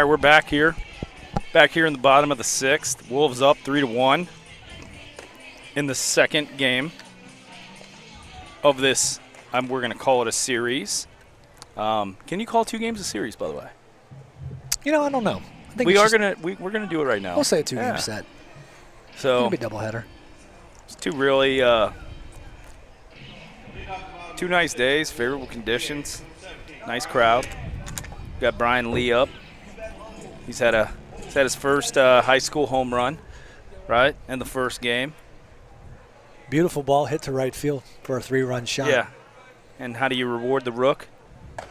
we're back here in the bottom of the 6th. Wolves up 3-1 in the second game of this. We're going to call it a series. Can you call 2 games a series, by the way? You know, I don't know. I think we're gonna do it right now. We'll say a 2-game set. So it'll be doubleheader. It's 2 really 2 nice days, favorable conditions, nice crowd. Got Brian Lee up. He's had his first high school home run, right, in the first game. Beautiful ball hit to right field for a 3-run shot. Yeah. And how do you reward the rook?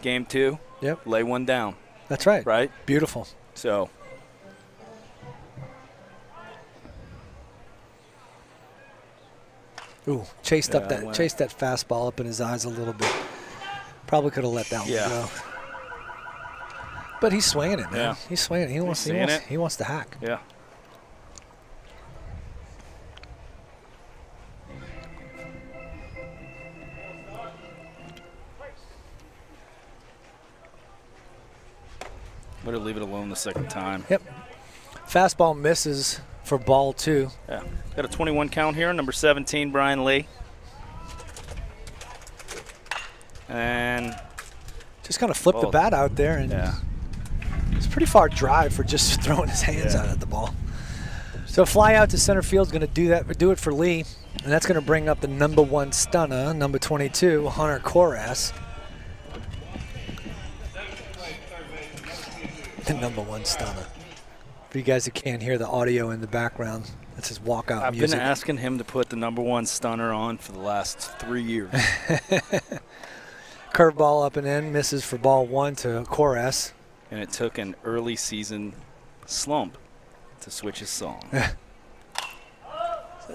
Game 2. Yep. Lay one down. That's right. Right? Beautiful. So. Ooh, chased that fastball up in his eyes a little bit. Probably could have let that one go. But he's swinging it, man. Yeah. He's swinging it. He wants to hack. Yeah. Better leave it alone the second time. Yep. Fastball misses for ball 2. Yeah. Got a 21 count here. Number 17, Brian Lee. And just kind of flipped the bat out there, and it's a pretty far drive for just throwing his hands out at the ball. So fly out to center field is going to do it for Lee, and that's going to bring up the number 1 stunner, number 22, Hunter Koras. The number 1 stunner. For you guys that can't hear the audio in the background, that's his walkout music. I've been asking him to put the number 1 stunner on for the last 3 years. Curveball up and in, misses for ball 1 to Koras. And it took an early season slump to switch his song.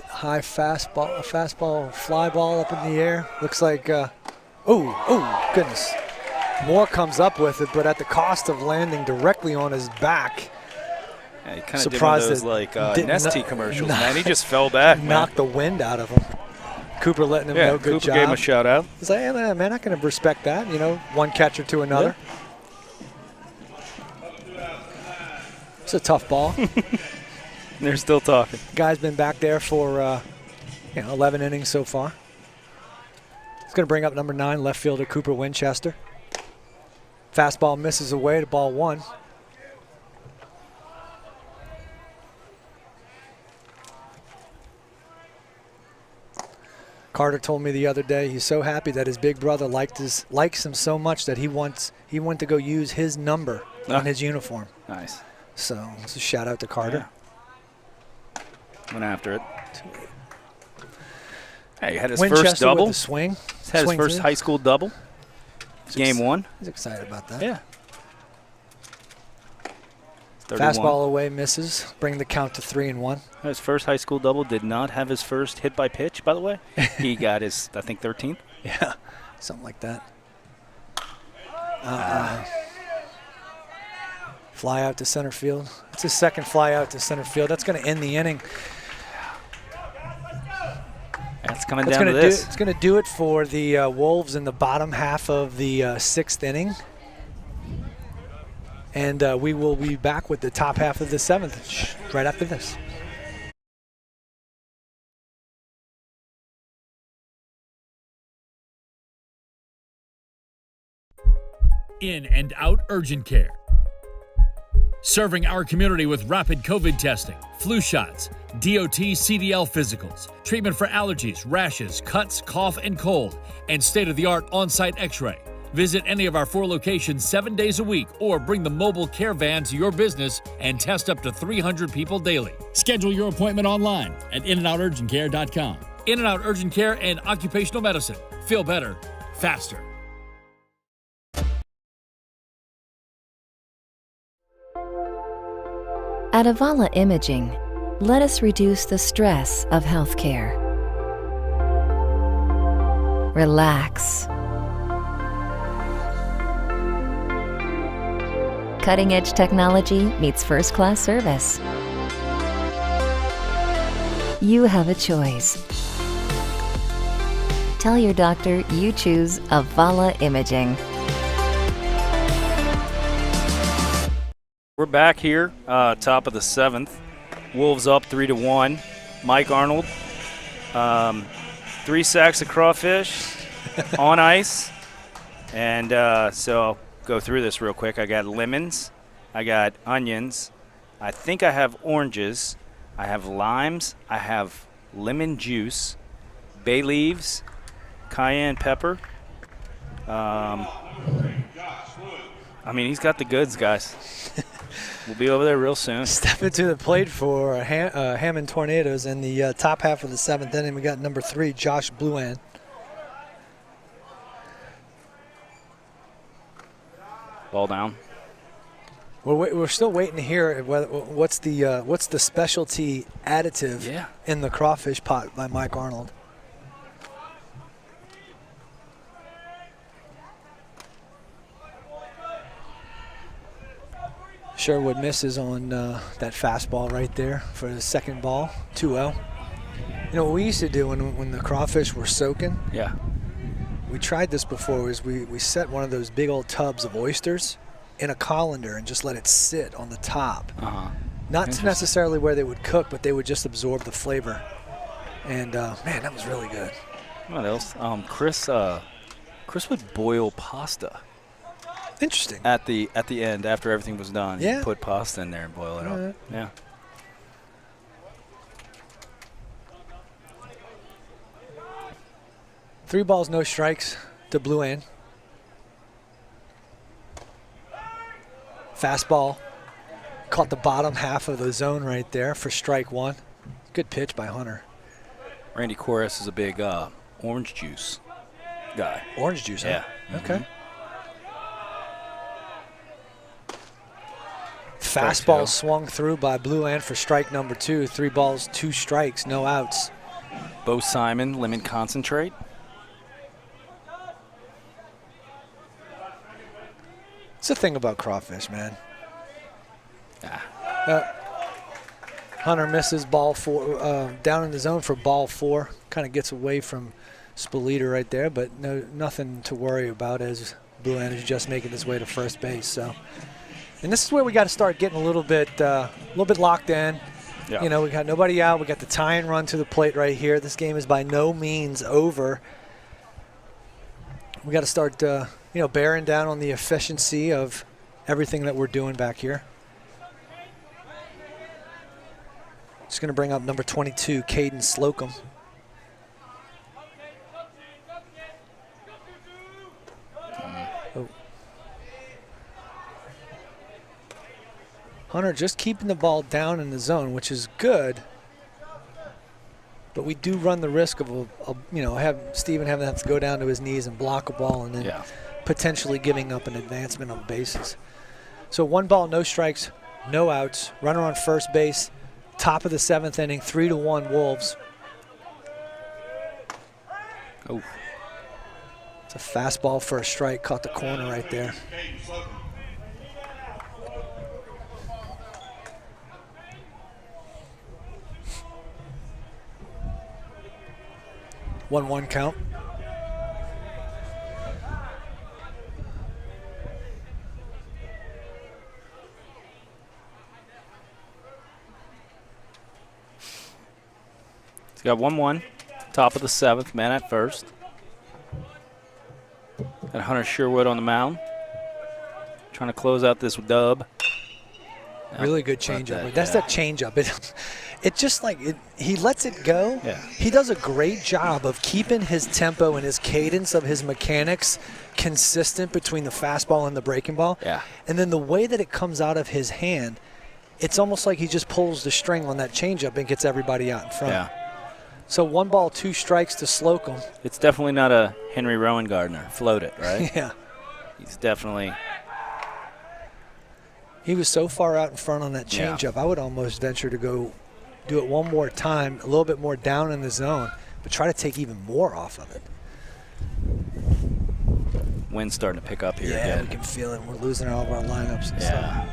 High fastball, fly ball up in the air. Looks like, oh goodness. Moore comes up with it, but at the cost of landing directly on his back. Yeah, he kind of did one of those like Nestea commercials, man. He just fell back, knocked the wind out of him. Cooper letting him know, good Cooper job. Gave him a shout out. He's like, hey, man, I can respect that. You know, one catcher to another. Yeah. It's a tough ball. They're still talking. Guy's been back there for 11 innings so far. It's going to bring up number 9, left fielder Cooper Winchester. Fastball misses away to ball 1. Carter told me the other day he's so happy that his big brother likes him so much that he went to go use his number on his uniform. Nice. So it's a shout out to Carter. Yeah. Went after it. Hey, he had his Winchester first double. With the swing. Had his first high school double. Game 1. He's excited about that. Yeah. 31. Fastball away, misses. Bring the count to 3-1. His first high school double. Did not have his first hit by pitch, by the way. He got his, I think, 13th. Yeah, something like that. Fly out to center field. It's his second fly out to center field. That's going to end the inning. That's coming down to this. It's going to do it for the Wolves in the bottom half of the 6th inning. And we will be back with the top half of the 7th right after this. In and out urgent care. Serving our community with rapid COVID testing, flu shots, DOT CDL physicals, treatment for allergies, rashes, cuts, cough, and cold, and state-of-the-art on-site x-ray. Visit any of our 4 locations 7 days a week or bring the mobile care van to your business and test up to 300 people daily. Schedule your appointment online at inandouturgentcare.com. In and Out Urgent Care and Occupational Medicine. Feel better, faster. At Avala Imaging, let us reduce the stress of healthcare. Relax. Cutting-edge technology meets first-class service. You have a choice. Tell your doctor you choose Avala Imaging. We're back here, top of the 7th. Wolves up 3-1. Mike Arnold, 3 sacks of crawfish on ice. And so I'll go through this real quick. I got lemons. I got onions. I think I have oranges. I have limes. I have lemon juice, bay leaves, cayenne pepper. I mean, he's got the goods, guys. We'll be over there real soon. Stepping to the plate for Hammond Tornadoes in the top half of the 7th inning. We got number 3, Josh Bluan. Ball down. We're still waiting to hear what's the specialty additive in the crawfish pot by Mike Arnold. Sherwood misses on that fastball right there for the second ball, 2-0. You know what we used to do when the crawfish were soaking? Yeah. We tried this before. Was we set one of those big old tubs of oysters in a colander and just let it sit on the top. Not necessarily where they would cook, but they would just absorb the flavor. And man, that was really good. What else? Chris would boil pasta. Interesting. At the end, after everything was done, Yeah. you put pasta in there and boil it up. Right. Yeah. Three balls, no strikes to Bluan. Fastball. Caught the bottom half of the zone right there for strike 1. Good pitch by Hunter. Randy Corres is a big orange juice guy. Orange juice, yeah. Huh? Okay. Fastball swung through by Bluan for strike number 2. 3 balls, 2 strikes, no outs. Bo Simon, lemon concentrate. It's the thing about crawfish, man. Hunter misses ball 4, down in the zone for ball 4. Kind of gets away from Spalita right there, but nothing to worry about as Bluan is just making his way to first base. So, and this is where we got to start getting a little bit locked in. Yeah. You know, we got nobody out. We got the tie and run to the plate right here. This game is by no means over. We got to start, bearing down on the efficiency of everything that we're doing back here. Just going to bring up number 22, Caden Slocum. Oh. Hunter just keeping the ball down in the zone, which is good. But we do run the risk of, have Steven having to go down to his knees and block a ball and then potentially giving up an advancement on bases. So 1 ball, no strikes, no outs. Runner on first base. Top of the 7th inning, 3-1 Wolves. Oh. It's a fastball for a strike, caught the corner right there. One count. He's got 1-1, top of the 7th, man at first. Got Hunter Sherwood on the mound, trying to close out this dub. Really good changeup. That's that changeup. It just he lets it go. Yeah. He does a great job of keeping his tempo and his cadence of his mechanics consistent between the fastball and the breaking ball. Yeah. And then the way that it comes out of his hand, it's almost like he just pulls the string on that changeup and gets everybody out in front. Yeah. So 1 ball, 2 strikes to Slocum. It's definitely not a Henry Rowan Gardner. Float it, right? Yeah. He's definitely. He was so far out in front on that changeup. I would almost venture to go do it one more time, a little bit more down in the zone, but try to take even more off of it. Wind's starting to pick up here Yeah, again. we can feel it. We're losing all of our lineups and Yeah.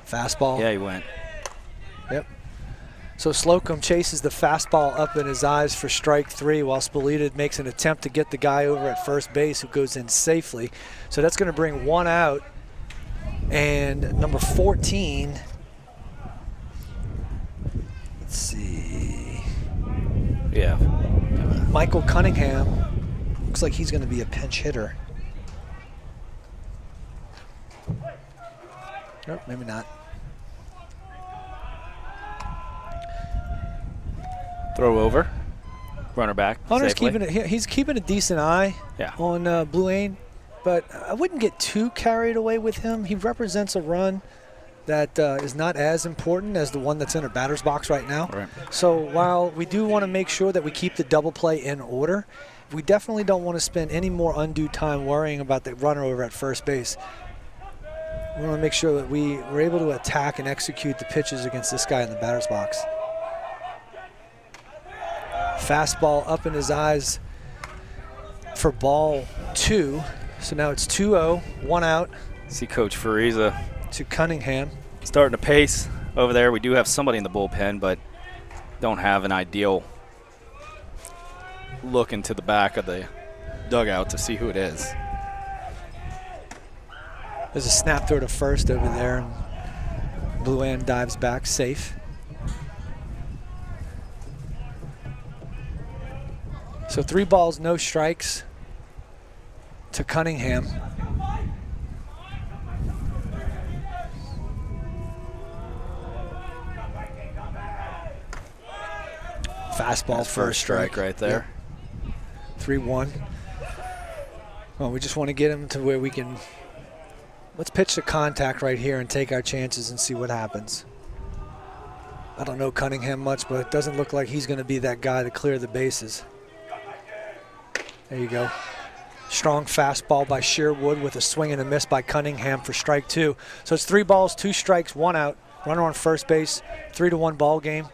stuff. Fastball. Yeah, he went. Yep. So Slocum chases the fastball up in his eyes for strike 3 while Spalita makes an attempt to get the guy over at first base who goes in safely. So that's going to bring 1 out And number 14, let's see. Yeah. Michael Cunningham. Looks like he's going to be a pinch hitter. Nope, maybe not. Throw over. Runner back. Hunter's safely. keeping it. He's keeping a decent eye on Blue Ain, but I wouldn't get too carried away with him. He represents a run that is not as important as the one that's in our batter's box right now. Right. So while we do want to make sure that we keep the double play in order, we definitely don't want to spend any more undue time worrying about the runner over at first base. We want to make sure that we're able to attack and execute the pitches against this guy in the batter's box. Fastball up in his eyes for ball 2. So now it's 2-0, 1 out. See Coach Fariza to Cunningham. Starting to pace over there. We do have somebody in the bullpen, but don't have an ideal look into the back of the dugout to see who it is. There's a snap throw to first over there, and Blue Ain dives back safe. So 3 balls, no strikes to Cunningham. Fastball. That's first strike right there. Yep. 3-1. Well, we just want to get him to where we can. Let's pitch the contact right here and take our chances and see what happens. I don't know Cunningham much, but it doesn't look like he's going to be that guy to clear the bases. There you go. Strong fastball by Sherwood with a swing and a miss by Cunningham for strike 2. So it's 3 balls, 2 strikes, 1 out. Runner on first base, 3-1 ball game.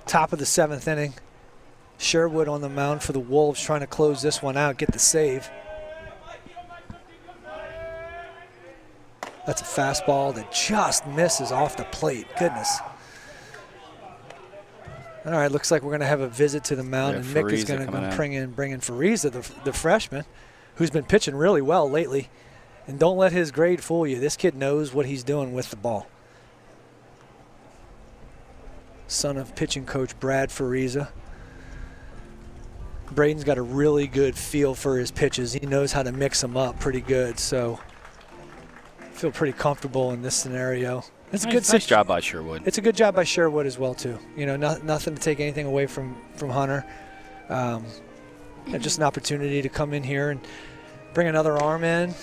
Top of the 7th inning. Sherwood on the mound for the Wolves trying to close this one out, get the save. That's a fastball that just misses off the plate. Goodness. All right, looks like we're going to have a visit to the mound, and Mick is going to bring in Fariza, the freshman, who's been pitching really well lately. And don't let his grade fool you. This kid knows what he's doing with the ball. Son of pitching coach Brad Fariza. Braden's got a really good feel for his pitches. He knows how to mix them up pretty good, so I feel pretty comfortable in this scenario. It's a good nice job by Sherwood. It's a good job by Sherwood as well, too. You know, nothing to take anything away from Hunter. Just an opportunity to come in here and bring another arm in,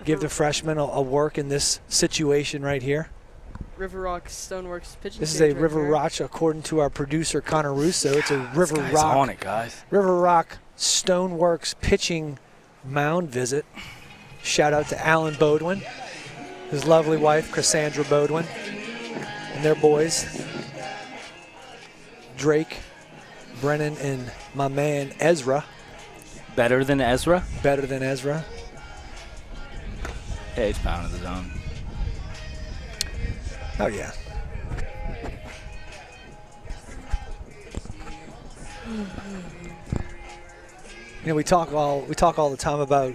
give the freshman a work in this situation right here. River Rock Stoneworks pitching. This is a River Rock, according to our producer Connor Russo. It's a River Rock. On it, guys. River Rock Stoneworks pitching mound visit. Shout out to Alan Bodwin, his lovely wife Cassandra Bodwin, and their boys, Drake, Brennan, and my man Ezra. Better than Ezra? Better than Ezra. Hey, he's pounding the zone. Oh yeah. You know, we talk all the time about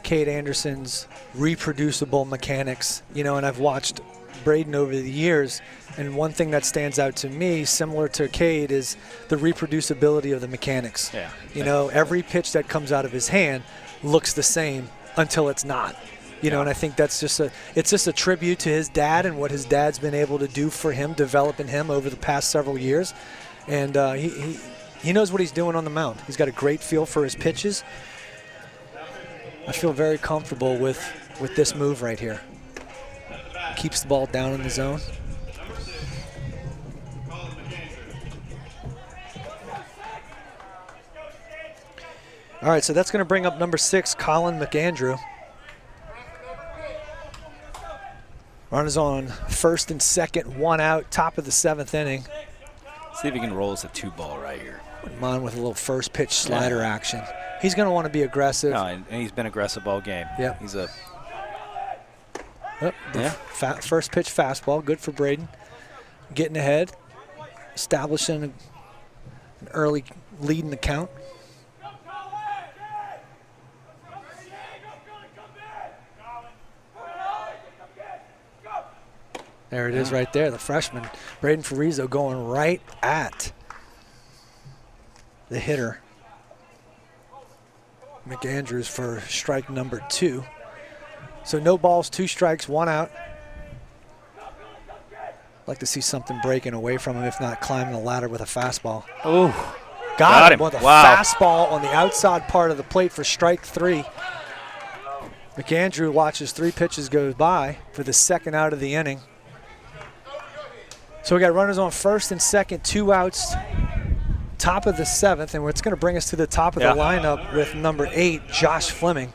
Cade Anderson's reproducible mechanics, you know, and I've watched Braden over the years, and one thing that stands out to me, similar to Cade, is the reproducibility of the mechanics. Yeah. You know, every pitch that comes out of his hand looks the same until it's not. You know, and I think that's just a tribute to his dad and what his dad's been able to do for him, developing him over the past several years. And he knows what he's doing on the mound. He's got a great feel for his pitches. I feel very comfortable with this move right here. Keeps the ball down in the zone. All right, so that's going to bring up number 6, Colin McAndrew. Runners on first and second, 1 out, top of the 7th inning. See if he can roll us a 2-ball right here. Wouldn't mind with a little first pitch slider action. He's going to want to be aggressive. No, and he's been aggressive all game. Yeah. He's a. First pitch fastball, good for Braden. Getting ahead, establishing an early lead in the count. There it is right there. The freshman, Braden Farizo, going right at the hitter, McAndrews, for strike number 2. So no balls, 2 strikes, 1 out. Like to see something breaking away from him, if not climbing the ladder with a fastball. Oh, got him with a fastball on the outside part of the plate for strike 3. McAndrew watches 3 pitches go by for the 2nd out of the inning. So we got runners on first and second, 2 outs, top of the 7th, and it's going to bring us to the top of the lineup with number 8, Josh Fleming.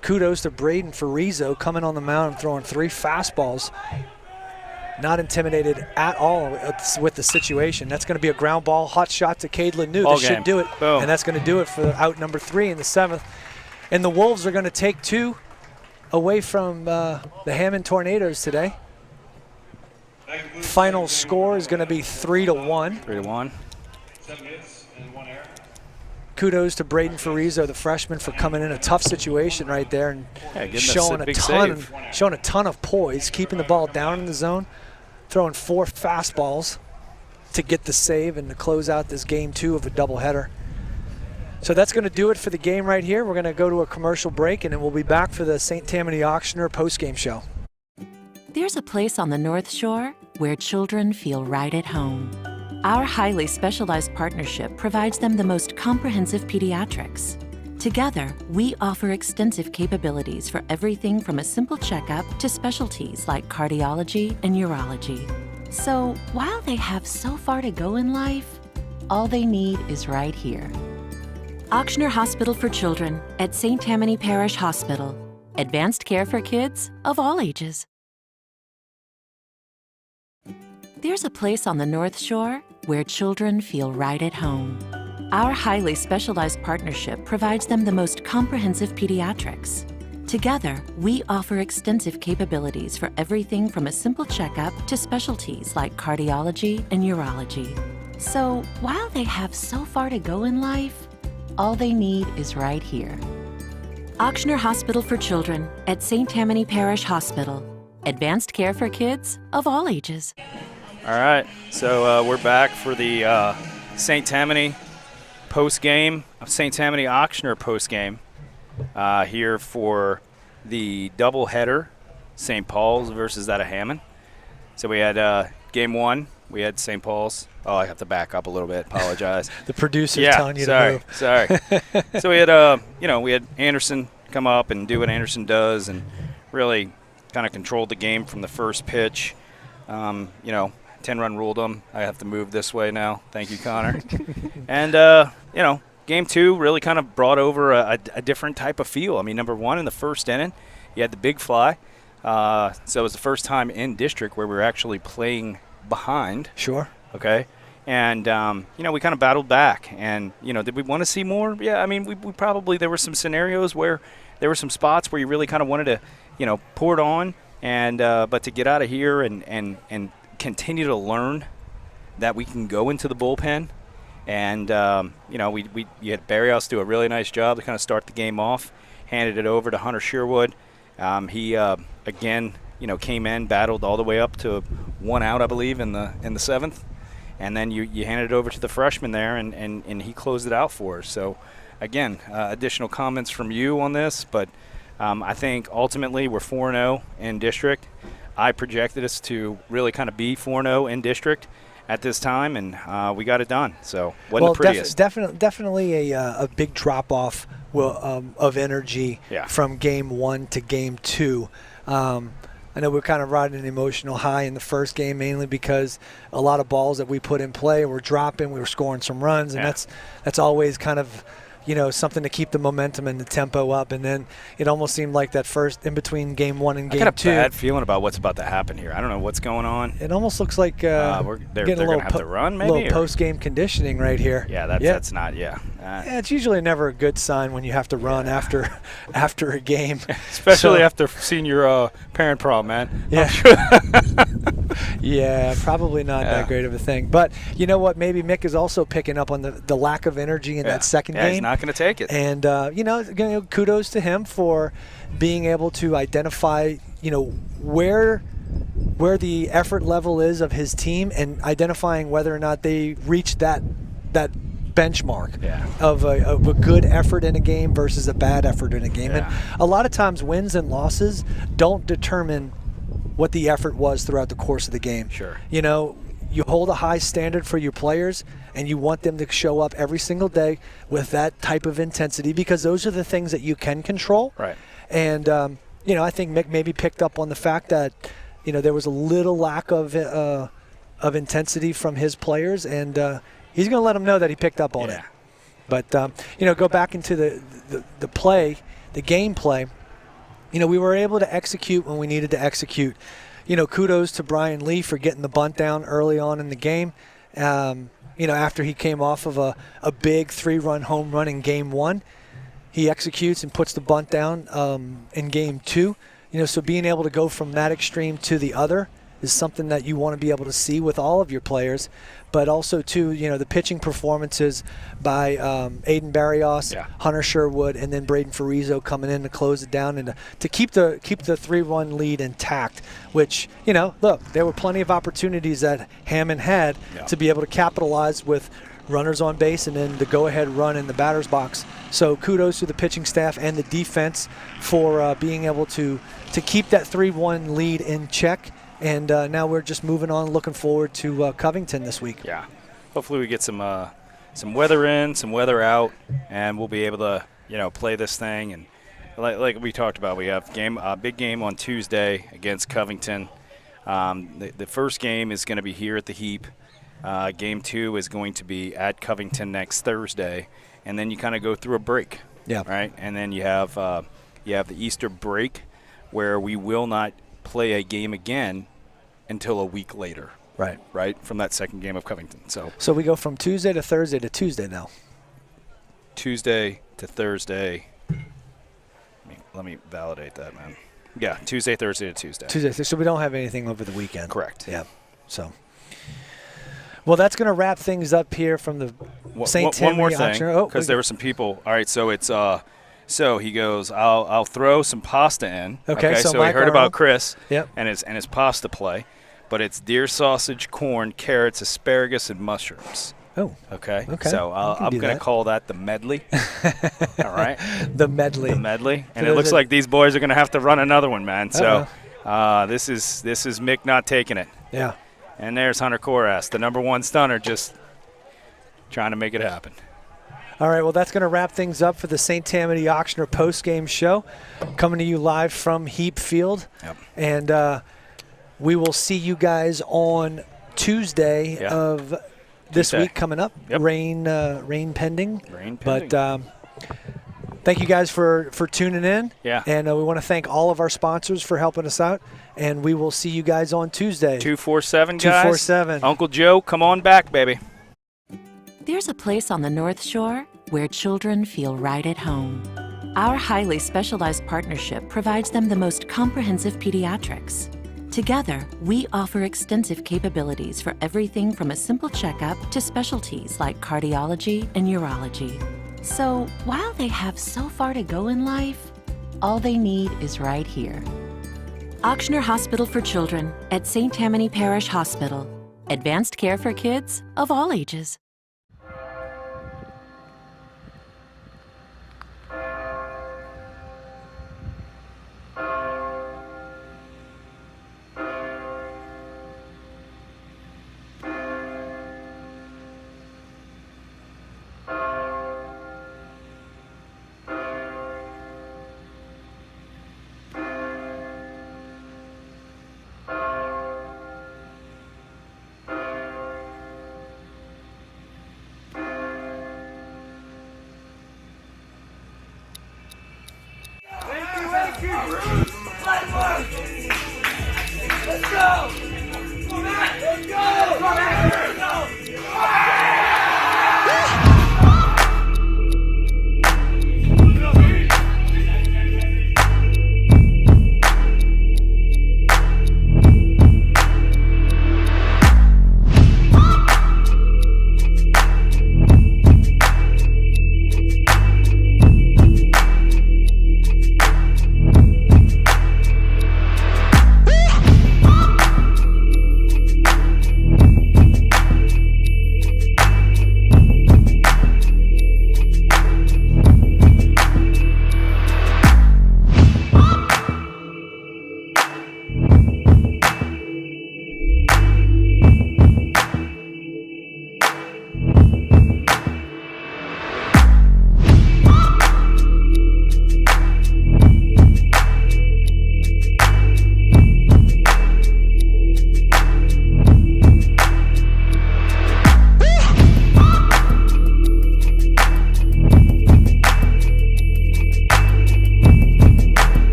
Kudos to Braden Farizo coming on the mound and throwing 3 fastballs. Not intimidated at all with the situation. That's going to be a ground ball, hot shot to Cadeland New. That should do it. Boom. And that's going to do it for out number 3 in the 7th. And the Wolves are going to take 2 away from the Hammond Tornadoes today. Final score is going to be 3-1. 3-1. Kudos to Braden Farizo, the freshman, for coming in a tough situation right there and showing a ton of poise, keeping the ball down in the zone, throwing 4 fastballs to get the save and to close out this game 2 of a doubleheader. So that's going to do it for the game right here. We're going to go to a commercial break, and then we'll be back for the St. Tammany Auctioneer postgame show. There's a place on the North Shore where children feel right at home. Our highly specialized partnership provides them the most comprehensive pediatrics. Together, we offer extensive capabilities for everything from a simple checkup to specialties like cardiology and urology. So while they have so far to go in life, all they need is right here. Auctioneer Hospital for Children at St. Tammany Parish Hospital. Advanced care for kids of all ages. There's a place on the North Shore where children feel right at home. Our highly specialized partnership provides them the most comprehensive pediatrics. Together, we offer extensive capabilities for everything from a simple checkup to specialties like cardiology and urology. So while they have so far to go in life, all they need is right here. Auctioneer Hospital for Children at St. Tammany Parish Hospital. Advanced care for kids of all ages. All right, so we're back for the St. Tammany post-game, St. Tammany Auctioneer post-game here for the doubleheader, St. Paul's versus that of Hammond. So we had game 1, we had St. Paul's. Oh, I have to back up a little bit, apologize. The producer's telling you to move. Sorry. So we had, we had Anderson come up and do what Anderson does and really kind of controlled the game from the first pitch. 10-run ruled them. I have to move this way now. Thank you, Connor. And, game 2 really kind of brought over a different type of feel. I mean, number 1 in the first inning, you had the big fly. So it was the first time in district where we were actually playing behind. Sure. Okay. And, we kind of battled back. And, did we want to see more? Yeah, I mean, we probably, there were some scenarios where there were some spots where you really kind of wanted to, pour it on. And but to get out of here and continue to learn that we can go into the bullpen, and you had Barrios do a really nice job to kind of start the game off, handed it over to Hunter Sherwood. He again came in, battled all the way up to 1 out, I believe, in the 7th, and then you handed it over to the freshman there, and he closed it out for us. So again, additional comments from you on this, but I think ultimately we're 4-0 in district. I projected us to really kind of be 4-0 in district at this time, and we got it done. So wasn't the prettiest. Definitely a big drop-off of energy from game 1 to game 2. I know we're kind of riding an emotional high in the first game, mainly because a lot of balls that we put in play were dropping. We were scoring some runs, and that's always kind of something to keep the momentum and the tempo up. And then it almost seemed like that first in between game 1 and game 2. I got a bad feeling about what's about to happen here. I don't know what's going on. It almost looks like they're going to have to run, maybe? Little post-game conditioning right here. Yeah, that's not, it's usually never a good sign when you have to run after a game. Especially after seeing your parent prom, man. Yeah. Yeah, probably not that great of a thing. But you know what? Maybe Mick is also picking up on the lack of energy in that second game. He's not going to take it. And, kudos to him for being able to identify, where where the effort level is of his team and identifying whether or not they reach that benchmark of a good effort in a game versus a bad effort in a game. And a lot of times wins and losses don't determine what the effort was throughout the course of the game. Sure. You know, you hold a high standard for your players and you want them to show up every single day with that type of intensity because those are the things that you can control. Right. And, you know, I think Mick maybe picked up on the fact that, you know, there was a little lack of intensity from his players, and he's going to let them know that he picked up on it. But, you know, go back into the play, the gameplay. You know, we were able to execute when we needed to execute. You know, kudos to Brian Lee for getting the bunt down early on in the game. You know, after he came off of a big 3-run home run in Game 1, he executes and puts the bunt down in Game 2. You know, so being able to go from that extreme to the other is something that you want to be able to see with all of your players. But also, too, you know, the pitching performances by Aiden Barrios, Hunter Sherwood, and then Braden Farizo coming in to close it down and to keep the 3-run lead intact, which, you know, look, there were plenty of opportunities that Hammond had to be able to capitalize with runners on base and then the go-ahead run in the batter's box. So kudos to the pitching staff and the defense for being able to keep that 3-1 lead in check. And now we're just moving on, looking forward to Covington this week. Yeah. Hopefully we get some weather in, some weather out, and we'll be able to, you know, play this thing. And like we talked about, we have a big game on Tuesday against Covington. The first game is going to be here at the Heap. Game 2 is going to be at Covington next Thursday, and then you kind of go through a break. Yeah. Right. And then you have the Easter break, where we will not play a game again until a week later. Right, from that second game of Covington. So we go from Tuesday to Thursday to Tuesday now. Tuesday to Thursday. Let me validate that, man. Yeah, Tuesday, Thursday to Tuesday. So we don't have anything over the weekend. Correct. Yeah. So. Well, that's going to wrap things up here from the St. Tammany One more thing, auction. because there were some people. All right, so it's so he goes, I'll throw some pasta in. Okay, so he Mike heard about Chris Yep. and his pasta play, but it's deer sausage, corn, carrots, asparagus, and mushrooms. Oh. Okay. Okay. So I'm going to call that the medley. All right. The medley. The medley. And it looks like these boys are going to have to run another one, man. So this is Mick not taking it. Yeah. And there's Hunter Koras, the #1 stunner, just trying to make it happen. All right, well, that's going to wrap things up for the St. Tammany Auctioneer post-game show, coming to you live from Heap Field. Yep. And we will see you guys on Tuesday of this week coming up. Yep. Rain pending. Rain pending. But thank you guys for tuning in. Yeah. And we want to thank all of our sponsors for helping us out. And we will see you guys on Tuesday. 247, guys. 247. Uncle Joe, come on back, baby. There's a place on the North Shore where children feel right at home. Our highly specialized partnership provides them the most comprehensive pediatrics. Together, we offer extensive capabilities for everything from a simple checkup to specialties like cardiology and urology. So, while they have so far to go in life, all they need is right here. Auctioneer Hospital for Children at St. Tammany Parish Hospital. Advanced care for kids of all ages.